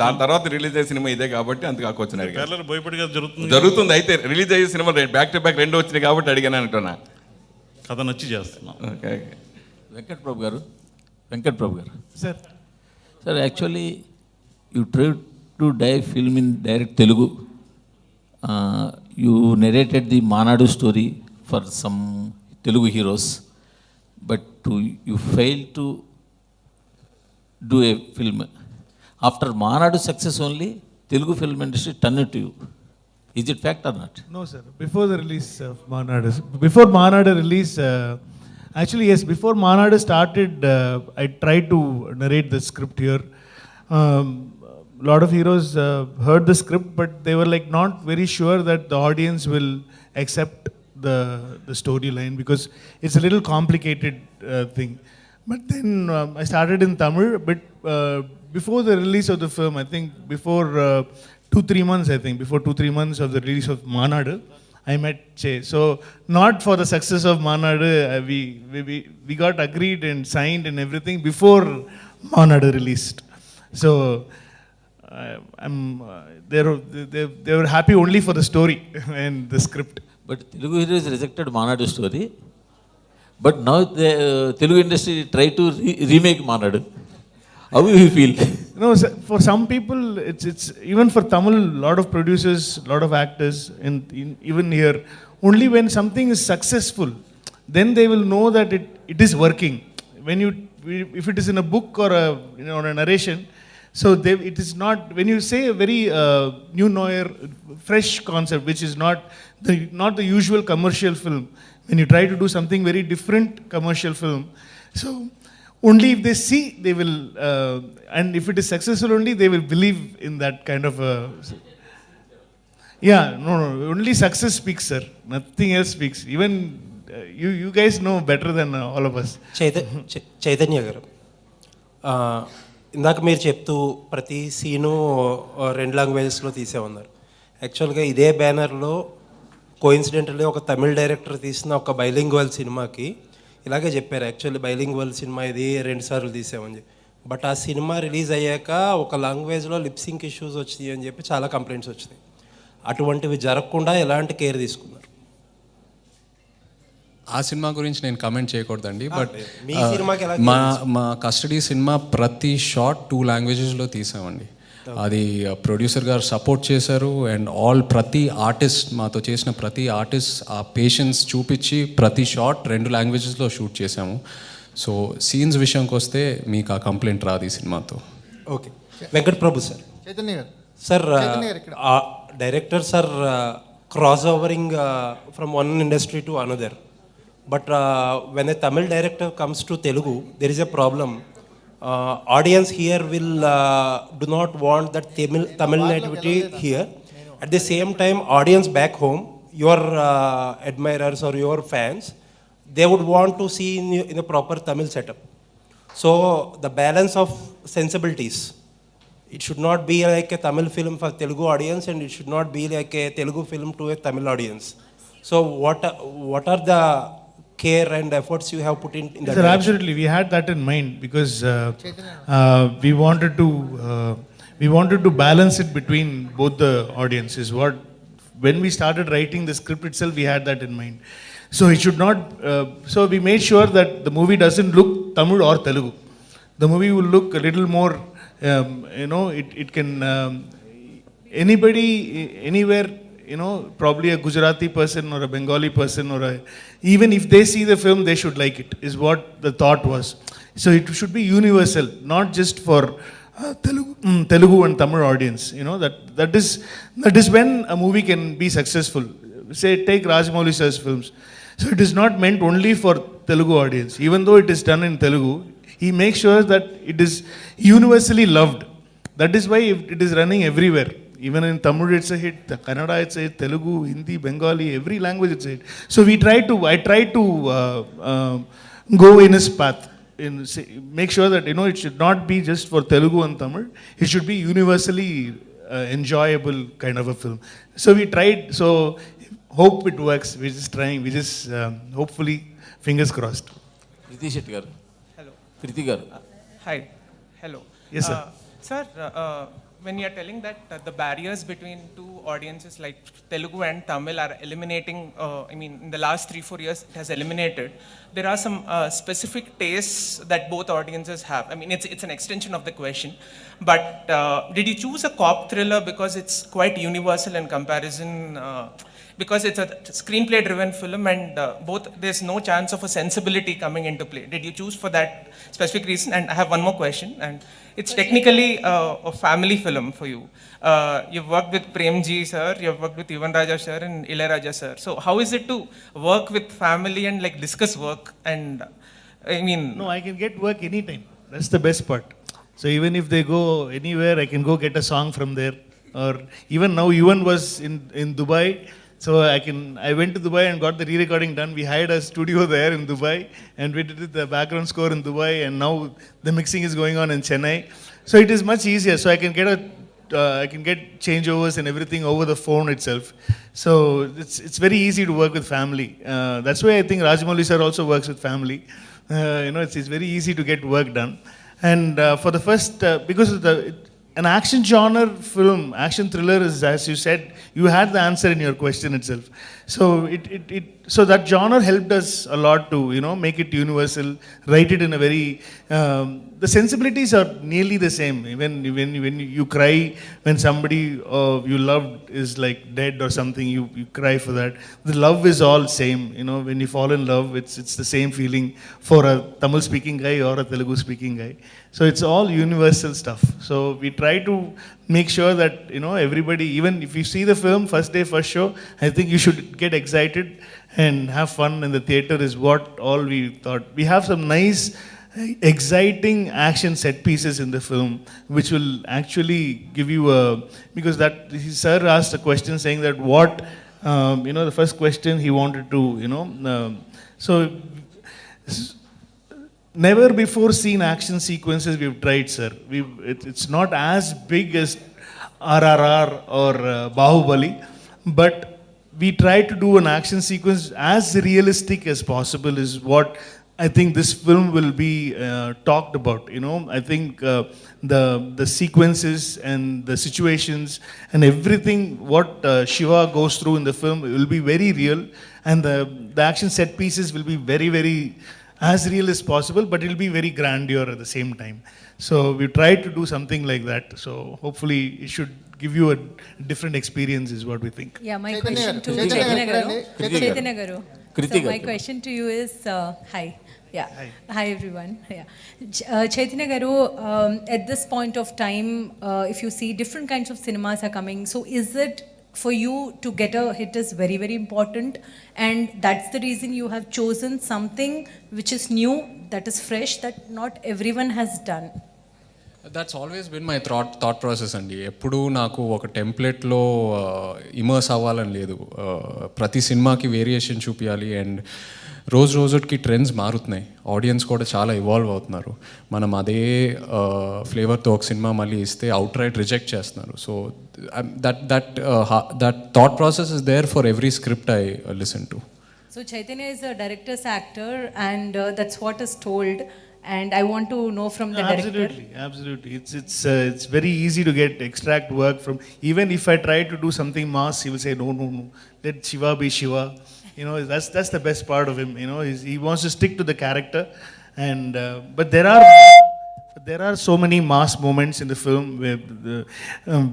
F: దాని తర్వాత రిలీజ్ అయ్యే సినిమా ఇదే కాబట్టి అందుకు వచ్చినారు.
G: బోయపాటి గారు
F: జరుగుతుంది. అయితే రిలీజ్ అయ్యే సినిమా బ్యాక్ టు బ్యాక్ 2 వచ్చినాయి కాబట్టి అడిగాను అంటున్నా.
G: కథ నచ్చి చేస్తున్నాం.
H: వెంకట్ ప్రభు గారు sir, actually you try to film in direct Telugu. You narrated the Manadu story for some Telugu heroes, but you failed to do a film. After Manadu success only, Telugu film industry turned to you. Is it fact or not?
B: No, sir. Before the release of Manadu release, actually yes, before Manadu started, I tried to narrate the script here. Lot of heroes heard the script, but they were like not very sure that the audience will accept the storyline because it's a little complicated thing. But then I started in Tamil, but before the release of the film, I think before 2-3 months, before 2-3 months of the release of Manadu, I met Che. So not for the success of Manadu, we got agreed and signed and everything before Manadu released. So they were happy only for the story and the script.
H: But Telugu heroes rejected Manadu story, but now the Telugu industry try to remake Manadu. How do you feel?
B: No, for some people, it's even for Tamil, lot of producers, lot of actors, and even here, only when something is successful, then they will know that it is working. When if it is in a book or or a narration, so it is not. When you say a very new noir, fresh concept, which is not the usual commercial film, when you try to do something very different commercial film, so only if they see, they will, and if it is successful only, they will believe in that kind of a. Yeah, no, only success speaks, sir. Nothing else speaks. Even you guys know better than all of us.
I: Chaitanya గారు, ఇందాక మీరు చెప్తూ ప్రతి scene 2 లాంగ్వేజెస్లో తీసేమన్నారు. యాక్చువల్గా ఇదే బ్యానర్లో కోయిన్సిడెంటల్లీ ఒక Tamil director తీసిన ఒక బైలింగ్వల్ సినిమాకి ఇలాగే చెప్పారు. యాక్చువల్లీ బైలింగ్వల్ సినిమా ఇది 2 సార్లు తీసామని చెప్పి. బట్ ఆ సినిమా రిలీజ్ అయ్యాక ఒక లాంగ్వేజ్లో లిప్సింక్ ఇష్యూస్ వచ్చినాయి అని చెప్పి చాలా కంప్లైంట్స్ వచ్చినాయి. అటువంటివి జరగకుండా ఎలాంటి కేర్ తీసుకున్నారు?
D: ఆ సినిమా గురించి నేను కమెంట్ చేయకూడదండి, బట్
I: మీ సినిమాకి ఎలా
D: మా కస్టడీ సినిమా ప్రతి షాట్ 2 లాంగ్వేజెస్లో తీసామండి. అది ప్రొడ్యూసర్ గారు సపోర్ట్ చేశారు, అండ్ ప్రతి ఆర్టిస్ట్, మాతో చేసిన ప్రతి ఆర్టిస్ట్ ఆ పేషెన్స్ చూపించి ప్రతి షాట్ 2 లాంగ్వేజెస్లో షూట్ చేశాము. సో సీన్స్ విషయంకి వస్తే మీకు ఆ కంప్లైంట్ రాదు ఈ సినిమాతో.
I: Okay, Venkat Prabhu sir.
J: చైతన్య గారు,
I: sir, directors are cross overing from one industry to another, but when a Tamil director comes to Telugu, there is a problem. Audience here will do not want that Tamil nativity here. At the same time, audience back home, your admirers or your fans, they would want to see in a proper Tamil setup. So the balance of sensibilities, it should not be like a Tamil film for Telugu audience, and it should not be like a Telugu film to a Tamil audience. So what are the care and efforts you have put in that?
B: Sir, absolutely, we had that in mind because we wanted to balance it between both the audiences. When we started writing the script itself, we had that in mind. So it should not. So we made sure that the movie doesn't look Tamil or Telugu. The movie will look a little more. It can anybody anywhere. Probably a Gujarati person or a Bengali person even if they see the film, they should like it, is what the thought was. So it should be universal, not just for Telugu and Tamil audience. That is when a movie can be successful. Say, take Rajamouli sir's films. So it is not meant only for Telugu audience. Even though it is done in Telugu, he makes sure that it is universally loved. That is why it is running everywhere. Even in Tamil it's a hit, Kannada it's a hit, Telugu, Hindi, Bengali, every language it's a hit. So I try to go in his path, make sure that it should not be just for Telugu and Tamil. It should be universally enjoyable kind of a film. So we tried. So hope it works. We're just trying. We just hopefully fingers crossed.
H: Krithi Shetty garu.
J: hello.
H: Krithi garu.
J: Hi, hello.
B: Yes, sir.
J: Sir, when you're telling that the barriers between two audiences like Telugu and Tamil are eliminating, in the last 3-4 years it has eliminated, there are some specific tastes that both audiences have. It's an extension of the question, but did you choose a cop thriller because it's quite universal in comparison, because it's a screenplay driven film and both there's no chance of a sensibility coming into play? Did you choose for that specific reason? And I have one more question, and it's technically a family film for you. You've worked with Premji sir, you've worked with Yuvan sir and Ilayaraja sir. So how is it to work with family and discuss work? And
B: No, I can get work anytime. That's the best part. So even if they go anywhere, I can go get a song from there. Or even now, Yuvan was in Dubai. So I went to Dubai and got the re-recording done. We hired a studio there in Dubai and we did the background score in Dubai, and now the mixing is going on in Chennai. So it is much easier. So I can get changeovers and everything over the phone itself. So it's very easy to work with family. That's why I think Rajamouli sir also works with family. It's very easy to get work done. And for the first, because of an action genre film, action thriller is, as you said, you had the answer in your question itself. So so that genre helped us a lot to, make it universal, write it in a very, the sensibilities are nearly the same. Even when you cry, when somebody you loved is like dead or something, you cry for that. The love is all same, when you fall in love, it's the same feeling for a Tamil speaking guy or a Telugu speaking guy. So it's all universal stuff. So we try to make sure that, everybody, even if you see the film, first day, first show, I think you should get excited and have fun in the theater is what all we thought. We have some nice, exciting action set pieces in the film, which will actually give you because that, sir asked a question saying that what, the first question he wanted to, so never before seen action sequences we've tried, sir. It's not as big as RRR or Bahubali, but we try to do an action sequence as realistic as possible is what I think this film will be talked about. I think the sequences and the situations and everything what Shiva goes through in the film will be very real, and the action set pieces will be very, very as real as possible, but it'll be very grandeur at the same time. So we tried to do something like that. So hopefully it should give you a different experience is what we think.
K: Yeah, my question to Chaitanya Garu. Chaitanya Garu. So my question to you is, hi. Yeah. Hi everyone. Yeah. Chaitanya Garu, at this point of time, if you see different kinds of cinemas are coming, so is it for you to get a hit is very, very important, and that's the reason you have chosen something which is new, that is fresh, that not everyone has done?
D: That's always been my thought process అండి. ఎప్పుడూ నాకు ఒక టెంప్లెట్లో immerse అవ్వాలని లేదు. ప్రతి సినిమాకి variation చూపించాలి, and రోజుకి ట్రెండ్స్ మారుతున్నాయి, ఆడియన్స్ కూడా చాలా ఇవాల్వ్ అవుతున్నారు. మనం అదే ఫ్లేవర్తో ఒక సినిమా మళ్ళీ ఇస్తే అవుట్ రైట్ రిజెక్ట్ చేస్తున్నారు. So that thought process is there for every script I listen to.
K: So Chaitanya is a director's actor, and that's what is told. And I want to know from the director.
B: Absolutely. It's very easy to extract work from. Even if I try to do something mass, he will say no. Let Shiva be Shiva. That's the best part of him. He wants to stick to the character, and but there are so many mass moments in the film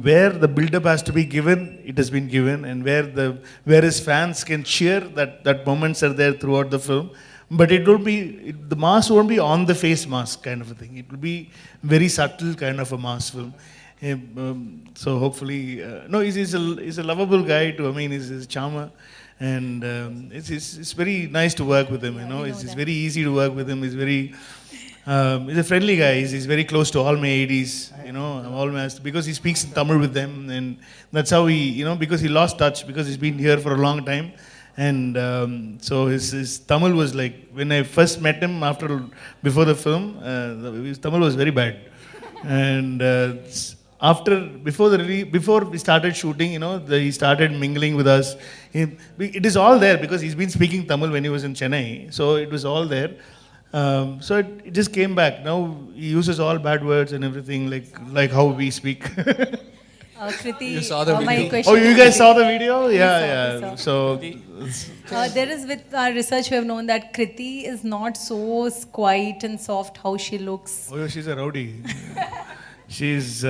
B: where the build-up has to be given. It has been given, and where his fans can cheer. That moments are there throughout the film. But the mask won't be on the face mask kind of a thing. It will be very subtle kind of a mask film. So hopefully, no, he's a lovable guy too. I mean, he's a charmer, and it's very nice to work with him. It's very easy to work with him. He's a friendly guy. He's very close to all my ADs. Because he speaks in Tamil with them, and that's how he, because he lost touch because he's been here for a long time. And so his Tamil was like, when I first met him before the film, his Tamil was very bad. And before we started shooting, he started mingling with us. It is all there because he's been speaking Tamil when he was in Chennai. So it was all there. So it just came back. Now he uses all bad words and everything like how we speak.
K: Krithi,
D: You saw the
K: my
D: video.
K: question.
B: Oh, you
K: to
B: guys
K: Krithi.
B: saw the video? Yeah. So
K: There is, with our research, we have known that Krithi is not so quiet and soft how she looks.
B: oh, she's a rowdy. She's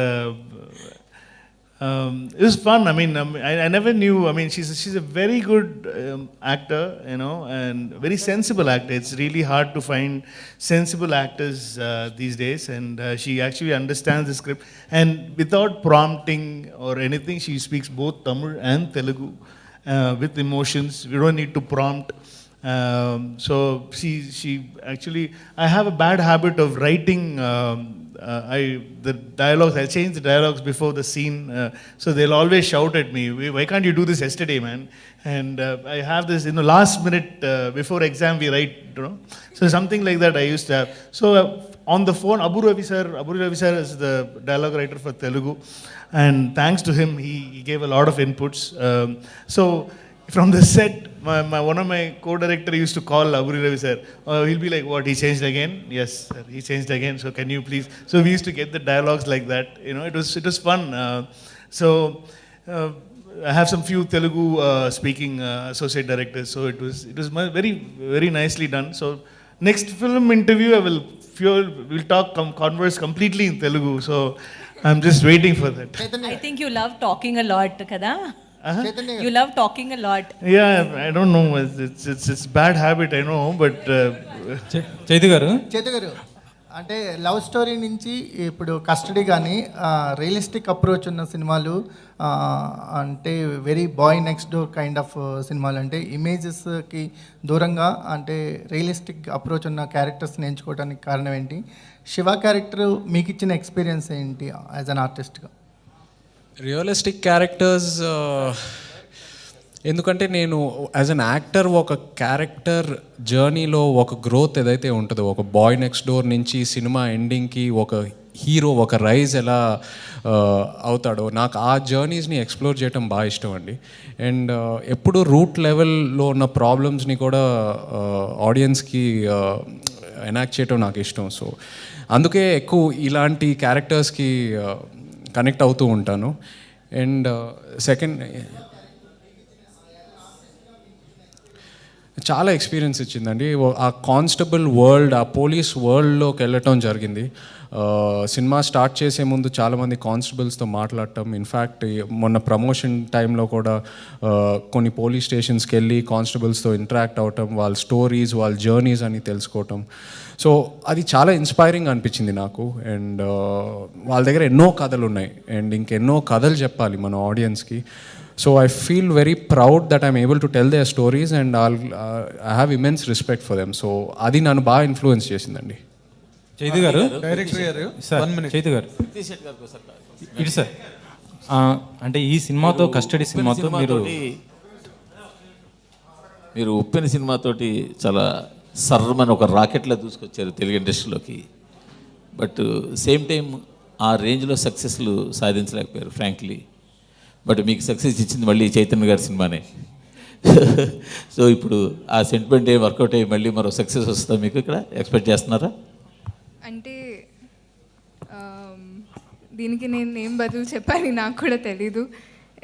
B: it was fun. I mean, I never knew. I mean, she's a very good actor, and very sensible actor. It's really hard to find sensible actors these days, and she actually understands the script. And without prompting or anything, she speaks both Tamil and Telugu with emotions. We don't need to prompt. So she actually. I have a bad habit of writing. The dialogues, I change the dialogues before the scene, so they'll always shout at me, why can't you do this yesterday, man? And I have this, last minute before exam we write, so something like that I used to have. So on the phone, Abu Ravi sir is the dialogue writer for Telugu, and thanks to him, he gave a lot of inputs. So from the set, one of my co-director used to call Aburi Ravi sir. He'll be like, "What? He changed again?" "Yes, sir, he changed again. So can you please?" So we used to get the dialogues like that. You know, it was fun. I have some few Telugu speaking associate directors. So it was very very nicely done. So next film interview, we'll converse completely in Telugu. So I'm just waiting for that.
K: I think you love talking a lot, kada?
L: Chaitanya
K: You love talking a lot.
B: Yeah, I don't know. It's bad habit, I know, but
M: Chaitu గారు
L: చేతు గారు అంటే love story నుంచి ఇప్పుడు custody కానీ realistic approach ఉన్న సినిమాలు అంటే very boy next door kind of సినిమాలు అంటే ఇమేజెస్కి దూరంగా అంటే రియలిస్టిక్ అప్రోచ్ ఉన్న క్యారెక్టర్స్ని ఎంచుకోవడానికి కారణం ఏంటి? శివ క్యారెక్టర్ మీకు ఇచ్చిన ఎక్స్పీరియన్స్ ఏంటి యాజ్ అన్ ఆర్టిస్ట్గా?
D: రియలిస్టిక్ క్యారెక్టర్స్ ఎందుకంటే నేను యాజ్ అన్ యాక్టర్ ఒక క్యారెక్టర్ జర్నీలో ఒక గ్రోత్ ఏదైతే ఉంటుందో, ఒక బాయ్ నెక్స్ట్ డోర్ నుంచి సినిమా ఎండింగ్కి ఒక హీరో ఒక రైజ్ ఎలా అవుతాడో, నాకు ఆ జర్నీస్ని ఎక్స్ప్లోర్ చేయడం బాగా ఇష్టం అండి. అండ్ ఎప్పుడు రూట్ లెవెల్లో ఉన్న ప్రాబ్లమ్స్ని కూడా ఆడియన్స్కి ఎనాక్ట్ చేయడం నాకు ఇష్టం. సో అందుకే ఎక్కువ ఇలాంటి క్యారెక్టర్స్కి కనెక్ట్ అవుతూ ఉంటాను. అండ్ సెకండ్, చాలా ఎక్స్పీరియన్స్ ఇచ్చిందండి. ఆ కానిస్టేబుల్ వరల్డ్, ఆ పోలీస్ వరల్డ్లోకి వెళ్ళటం జరిగింది. సినిమా స్టార్ట్ చేసే ముందు చాలామంది కానిస్టేబుల్స్తో మాట్లాడటం, ఇన్ఫ్యాక్ట్ మొన్న ప్రమోషన్ టైంలో కూడా కొన్ని పోలీస్ స్టేషన్స్కి వెళ్ళి కానిస్టేబుల్స్తో ఇంటరాక్ట్ అవటం, వాళ్ళ స్టోరీస్, వాళ్ళ జర్నీస్ అని తెలుసుకోవటం. సో అది చాలా ఇన్స్పైరింగ్ అనిపించింది నాకు. అండ్ వాళ్ళ దగ్గర ఎన్నో కథలు ఉన్నాయి అండ్ ఇంకెన్నో కథలు చెప్పాలి మన ఆడియన్స్కి. So I feel very proud that I'm able to tell their stories and I have immense respect for them. So adi nanu baa influence chesindandi.
M: Chaitu గారు
E: డైరెక్టర్ గారు
M: సార్,
E: 1 minute.
M: చైతు గారు ఇటు సార్, అంటే ఈ సినిమాతో కస్టడీ సినిమాతో
H: మీరు ఉప్పెన సినిమాతోటి చాలా సర్రమని ఒక రాకెట్లో దూసుకొచ్చారు తెలుగు ఇండస్ట్రీలోకి. బట్ సేమ్ టైం ఆ రేంజ్లో సక్సెస్లు సాధించలేకపోయారు ఫ్రాంక్లీ. బట్ మీకు సక్సెస్ ఇచ్చింది మళ్ళీ చైతన్య గారి సినిమానే. సో ఇప్పుడు ఆ సెంటిమెంట్ ఏం వర్కౌట్ అయ్యి మళ్ళీ మరో సక్సెస్ వస్తుందా మీకు ఇక్కడ ఎక్స్పెక్ట్ చేస్తున్నారా?
C: అంటే దీనికి నేను ఏం బదులు చెప్పాలి నాకు కూడా తెలీదు.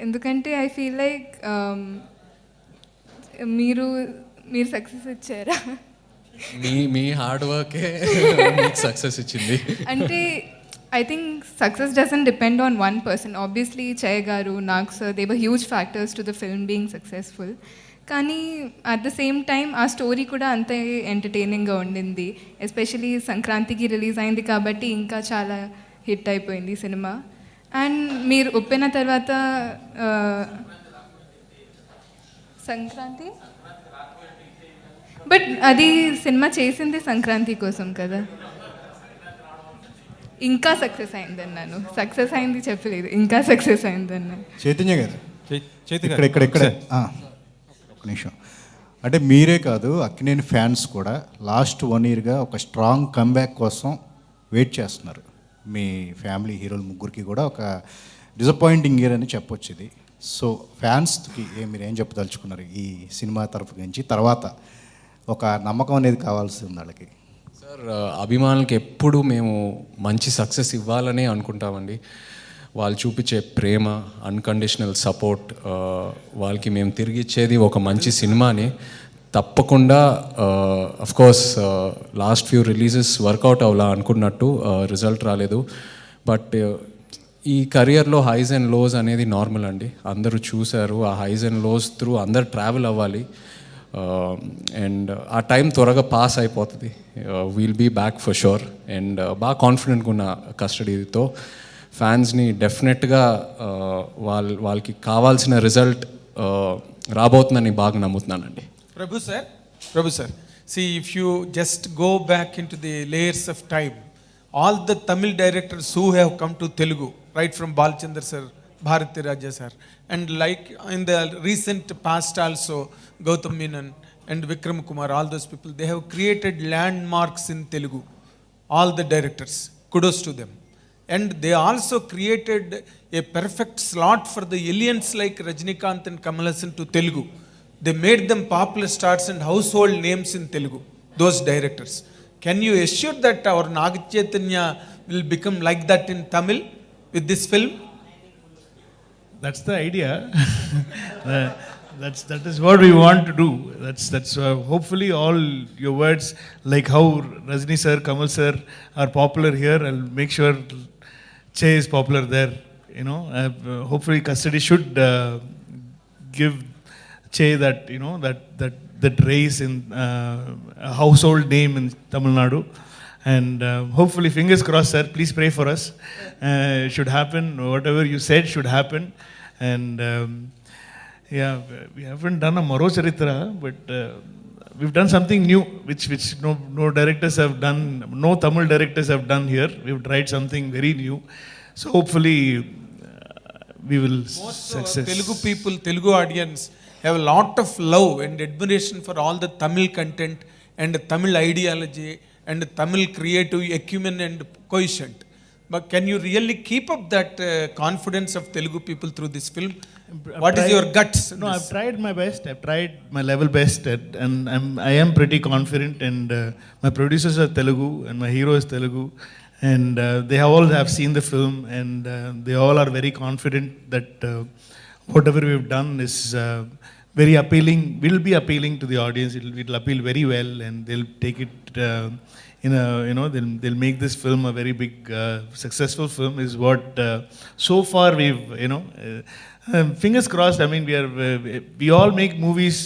C: ఎందుకంటే ఐ ఫీల్ లైక్ మీరు సక్సెస్ ఇచ్చారా?
D: మీ హార్డ్ వర్కే మీకు సక్సెస్ ఇచ్చింది.
C: అంటే I think success doesn't depend on one person. Obviously, Chay Garu, Nag sir, they were huge factors to the film being successful. Kani at the same time, our story kuda ante entertaining ga undindi. Especially Sankranti release ayindi kabatti inka chala hit అయిపోయింది cinema. And మీరు ఒప్పిన తర్వాత Sankranti, but అది cinema చేసింది సంక్రాంతి కోసం కదా. ఇంకా success అయిందన్నాను, success అయింది చెప్పలేదు, ఇంకా సక్సెస్ అయిందన్నాను.
N: చైతన్య గారు
M: చైతు
N: ఇక్కడ ఒక నిమిషం. అంటే మీరే కాదు, అక్కినేని ఫ్యాన్స్ కూడా లాస్ట్ 1 yearగా ఒక స్ట్రాంగ్ కమ్బ్యాక్ కోసం వెయిట్ చేస్తున్నారు. మీ ఫ్యామిలీ హీరోలు ముగ్గురికి కూడా ఒక డిసప్పాయింటింగ్ ఇయర్ అని చెప్పొచ్చు ఇది. సో ఫ్యాన్స్కి మీరేం చెప్పదలుచుకున్నారు ఈ సినిమా తరఫు నుంచి? తర్వాత ఒక నమ్మకం అనేది కావాల్సి ఉంది వాళ్ళకి.
D: సార్, అభిమానులకి ఎప్పుడు మేము మంచి సక్సెస్ ఇవ్వాలనే అనుకుంటామండి. వాళ్ళు చూపించే ప్రేమ, అన్కండిషనల్ సపోర్ట్, వాళ్ళకి మేము తిరిగి ఇచ్చేది ఒక మంచి సినిమాని. తప్పకుండా of course last few releases work out అవ్వాలా అనుకున్నట్టు రిజల్ట్ రాలేదు. బట్ ఈ కెరియర్లో హైస్ అండ్ లోస్ అనేది నార్మల్ అండి. అందరూ చూశారు, ఆ హైస్ అండ్ లోస్ త్రూ అందరు ట్రావెల్ అవ్వాలి. అండ్ ఆ టైం త్వరగా పాస్ అయిపోతుంది. We'll be back for sure. And బాగా కాన్ఫిడెంట్గా ఉన్న కస్టడీతో ఫ్యాన్స్ని డెఫినెట్గా వాళ్ళకి కావాల్సిన రిజల్ట్ రాబోతుందని బాగా నమ్ముతున్నానండి.
E: ప్రభు sir, see, if you just go back into the layers of time, all the Tamil directors who have come to Telugu, right from Balchandar sir, Bharati Raja sir, and like in the recent past also Gautam Menon and Vikram Kumar, all those people, they have created landmarks in Telugu. All the directors, kudos to them. And they also created a perfect slot for the aliens like Rajinikanth and Kamal Haasan to Telugu. they made them popular stars and household names in Telugu, those directors. Can you assure that our Naga Chaitanya will become like that in Tamil with this film?
B: That's the idea. That is what we want to do. That's hopefully all your words, like how Rajni sir, Kamal sir are popular here, I'll make sure Che is popular there. You know, hopefully custody should give Che that, you know, that raise in a household name in Tamil Nadu. And hopefully, fingers crossed, sir, please pray for us. It should happen. Whatever you said should happen. And yeah, we haven't done a Maro Charitra, but we've done something new, which no directors have done, no Tamil directors have done here. We've tried something very new. So hopefully, we will success.
E: Telugu people, Telugu audience have a lot of love and admiration for all the Tamil content and Tamil ideology and Tamil creative acumen and quotient. But can you really keep up that confidence of Telugu people through this film? What is your guts?
B: No, I've tried my best. I've tried my level best, and I am pretty confident. And my producers are Telugu, and my hero is Telugu, and they all have seen the film, and they all are very confident that whatever we've done is very appealing. Will be appealing to the audience. It'll appeal very well, and they'll take it. They'll make this film a very big, successful film. Is what so far we've, fingers crossed. I mean, we all make movies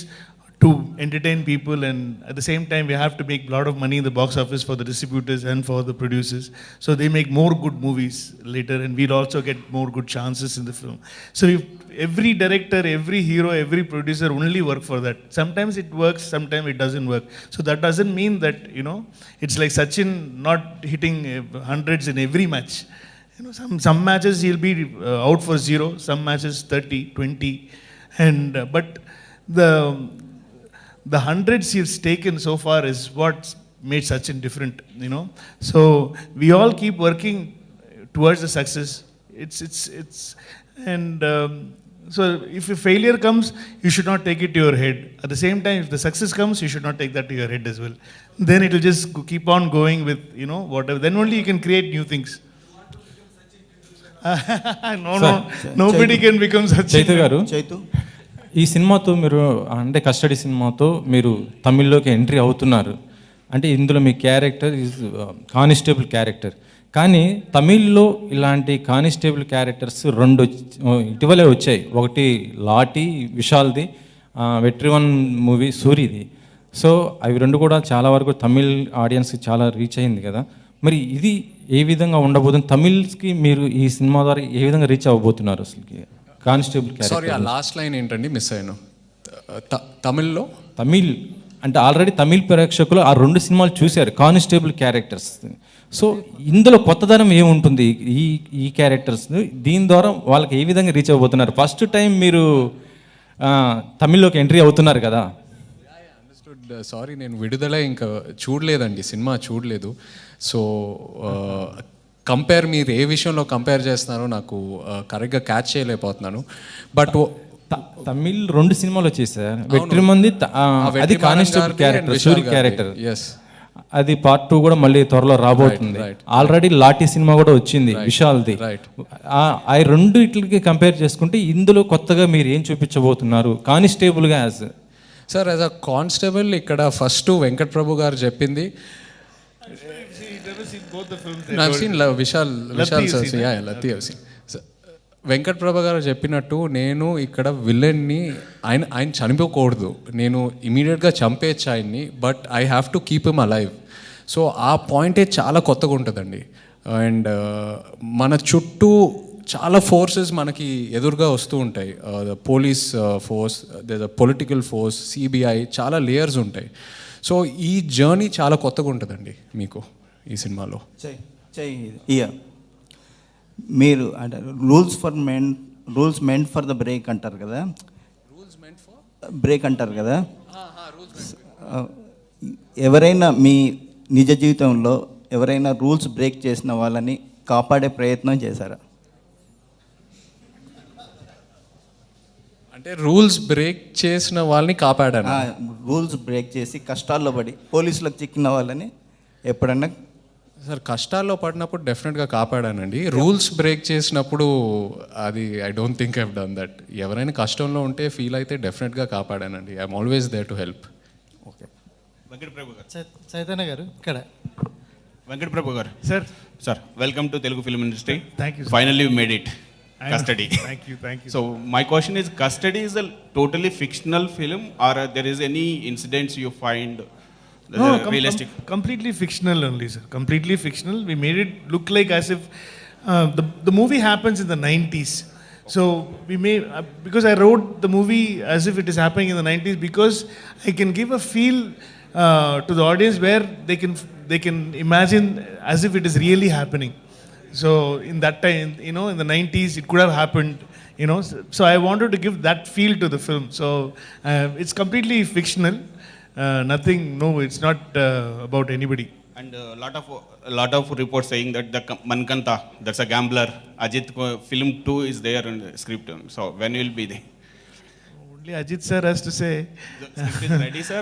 B: to entertain people, and at the same time, we have to make a lot of money in the box office for the distributors and for the producers. So they make more good movies later, and we'll also get more good chances in the film. So every director, every hero, every producer only work for that. Sometimes it works, sometimes it doesn't work. So that doesn't mean that, it's like Sachin not hitting hundreds in every match. Some matches he'll be out for 0, some matches 30, 20, and but the hundreds he's taken so far is what made Sachin different. So we all keep working towards the success. So if a failure comes, you should not take it to your head. At the same time, if the success comes, you should not take that to your head as well. Then it will just keep on going with, whatever. Then only you can create new things. Nobody can become Sachin.
M: Chaitu గారు, ఈ సినిమాతో మీరు అంటే custody సినిమాతో మీరు తమిళ్లోకి entry అవుతున్నారు. అంటే ఇందులో మీ క్యారెక్టర్ ఈజ్ కానిస్టేబుల్ క్యారెక్టర్. కానీ తమిళ్లో ఇలాంటి కానిస్టేబుల్ క్యారెక్టర్స్ 2 ఇటీవలే వచ్చాయి. ఒకటి లాటి విశాల్ది, వెట్రివన్ మూవీ సూరిది. సో అవి 2 కూడా చాలా వరకు తమిళ్ ఆడియన్స్కి చాలా రీచ్ అయింది కదా. మరి ఇది ఏ విధంగా ఉండబోతుంది? తమిళ్కి మీరు ఈ సినిమా ద్వారా ఏ విధంగా రీచ్ అవ్వబోతున్నారు అసలుకి? Constable character.
D: సారీ, ఆ లాస్ట్ లైన్ ఏంటండి, మిస్ అయ్యాను. తమిళ్లో
M: తమిళ్ అంటే ఆల్రెడీ తమిళ్ ప్రేక్షకులు ఆ 2 సినిమాలు చూశారు, కానిస్టేబుల్ క్యారెక్టర్స్. సో ఇందులో కొత్తదనం ఏముంటుంది ఈ క్యారెక్టర్స్? దీని ద్వారా వాళ్ళకి ఏ విధంగా రీచ్ అవ్వబోతున్నారు? ఫస్ట్ టైం మీరు తమిళ్లోకి ఎంట్రీ అవుతున్నారు కదా.
D: సారీ, నేను విడుదల ఇంకా చూడలేదండి, సినిమా చూడలేదు. సో మీరు ఏ విషయంలో కంపేర్ చేస్తున్నారో నాకు కరెక్ట్గా క్యాచ్ చేయలేకపోతున్నాను. బట్
M: తమిళ్ 2 సినిమాలు వచ్చాయి సార్. వెట్రిమంది అది constable character, Suri character.
D: Yes,
M: అది పార్ట్ 2 కూడా మళ్ళీ త్వరలో రాబోతుంది. ఆల్రెడీ లాటి సినిమా కూడా వచ్చింది విశాల్ది. ఆ 2 ఇట్లకి కంపేర్ చేసుకుంటే ఇందులో కొత్తగా మీరు ఏం చూపించబోతున్నారు కానిస్టేబుల్గా? As
D: sir, as a constable ఇక్కడ ఫస్ట్ వెంకట్ ప్రభు గారు చెప్పింది, వెంకట్ ప్రభు గారు చెప్పినట్టు నేను ఇక్కడ విలన్ని ఆయన చనిపోకూడదు, నేను ఇమీడియట్గా చంపేయచ్చు ఆయన్ని, but I have to keep him alive. So ఆ పాయింటే చాలా కొత్తగా ఉంటుందండి. అండ్ మన చుట్టూ చాలా ఫోర్సెస్ మనకి ఎదురుగా వస్తూ ఉంటాయి. Police force, political force, CBI, చాలా లేయర్స్ ఉంటాయి. సో ఈ జర్నీ చాలా కొత్తగా ఉంటుందండి మీకు ఈ సినిమాలో.
O: మీరు అంటే rules meant for the break అంటారు కదా, బ్రేక్ అంటారు కదా. ఎవరైనా మీ నిజ జీవితంలో ఎవరైనా రూల్స్ బ్రేక్ చేసిన వాళ్ళని కాపాడే ప్రయత్నం చేశారా?
D: అంటే రూల్స్ బ్రేక్ చేసిన వాళ్ళని కాపాడాను.
O: రూల్స్ బ్రేక్ చేసి కష్టాల్లో పడి పోలీసులకు చిక్కిన వాళ్ళని ఎప్పుడన్నా
D: సార్ కష్టాల్లో పడినప్పుడు డెఫినెట్గా కాపాడానండి. రూల్స్ బ్రేక్ చేసినప్పుడు అది I don't think I've done that. ఎవరైనా కష్టంలో ఉంటే ఫీల్ అయితే డెఫినెట్గా కాపాడానండి. I'm always there to help.
O: Okay.
P: Venkat Prabhu garu.
L: Chaitanya garu ఇక్కడ.
P: Venkat Prabhu garu. Sir welcome to Telugu film industry.
B: Thank you.
P: Finally you made it. Custody.
B: Thank you.
P: So my question is, Custody is a totally fictional film, or there is any incidents you find realistic?
B: Completely fictional only, sir. Completely fictional. We made it look like as if the movie happens in the 90s. So we made because I wrote the movie as if it is happening in the 90s, because I can give a feel to the audience where they can imagine as if it is really happening. So in that time, in the 90s, it could have happened, So I wanted to give that feel to the film. So it's completely fictional. Nothing. No, it's not about anybody.
P: And a lot of reports saying that the Mankanta, that's a gambler, Ajit film 2 is there in the script. So when will be there?
B: Only Ajit sir has to say.
P: The script is ready, sir?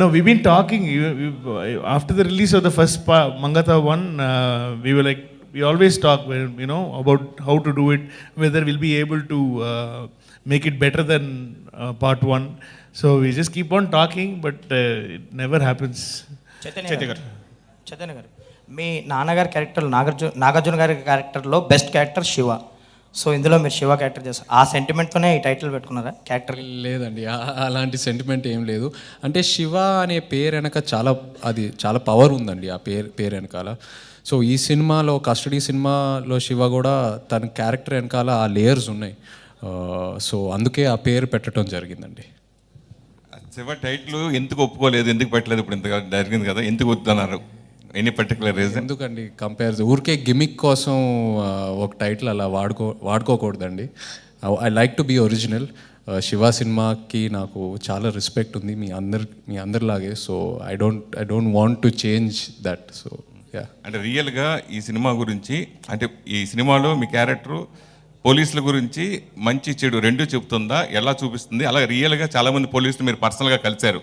B: No, we've been talking. After the release of the first Mangata one, we were like, we always talk, about how to do it, whether we'll be able to make it better than part one. So we just keep on talking, but it never happens.
P: Chaitanya
Q: గారు, మీ నాన్నగారి character Nagarjuna గారి క్యారెక్టర్లో best character Shiva. So ఇందులో మీరు Shiva character చేస్తారు. ఆ సెంటిమెంట్తోనే ఈ title పెట్టుకున్నారా క్యారెక్టర్?
D: లేదండి, అలాంటి సెంటిమెంట్ ఏం లేదు. అంటే శివ అనే పేరు వెనక చాలా పవర్ ఉందండి ఆ పేరు వెనకాల. సో ఈ సినిమాలో, కస్టడీ సినిమాలో శివ కూడా తన క్యారెక్టర్ వెనకాల ఆ లేయర్స్ ఉన్నాయి. సో అందుకే ఆ పేరు పెట్టడం జరిగిందండి.
F: శివ టైటిల్ ఎందుకు ఒప్పుకోలేదు, ఎందుకు పెట్టలేదు? ఇప్పుడు ఇంతగా జరిగింది కదా, ఎందుకు వద్దన్నారు? Any particular reason?
D: ఎందుకండి ఊరికే గిమిక్ కోసం ఒక టైటిల్ అలా వాడుకోకూడదండి. I like to be original. Shiva సినిమాకి నాకు చాలా రెస్పెక్ట్ ఉంది మీ అందరిలాగే. So I don't want to change that. So
F: అంటే రియల్గా ఈ సినిమా గురించి, అంటే ఈ సినిమాలో మీ క్యారెక్టరు పోలీసుల గురించి మంచి చెడు రెండు చెబుతుందా, ఎలా చూపిస్తుంది? అలా రియల్గా చాలామంది పోలీసులు మీరు పర్సనల్గా కలిశారు,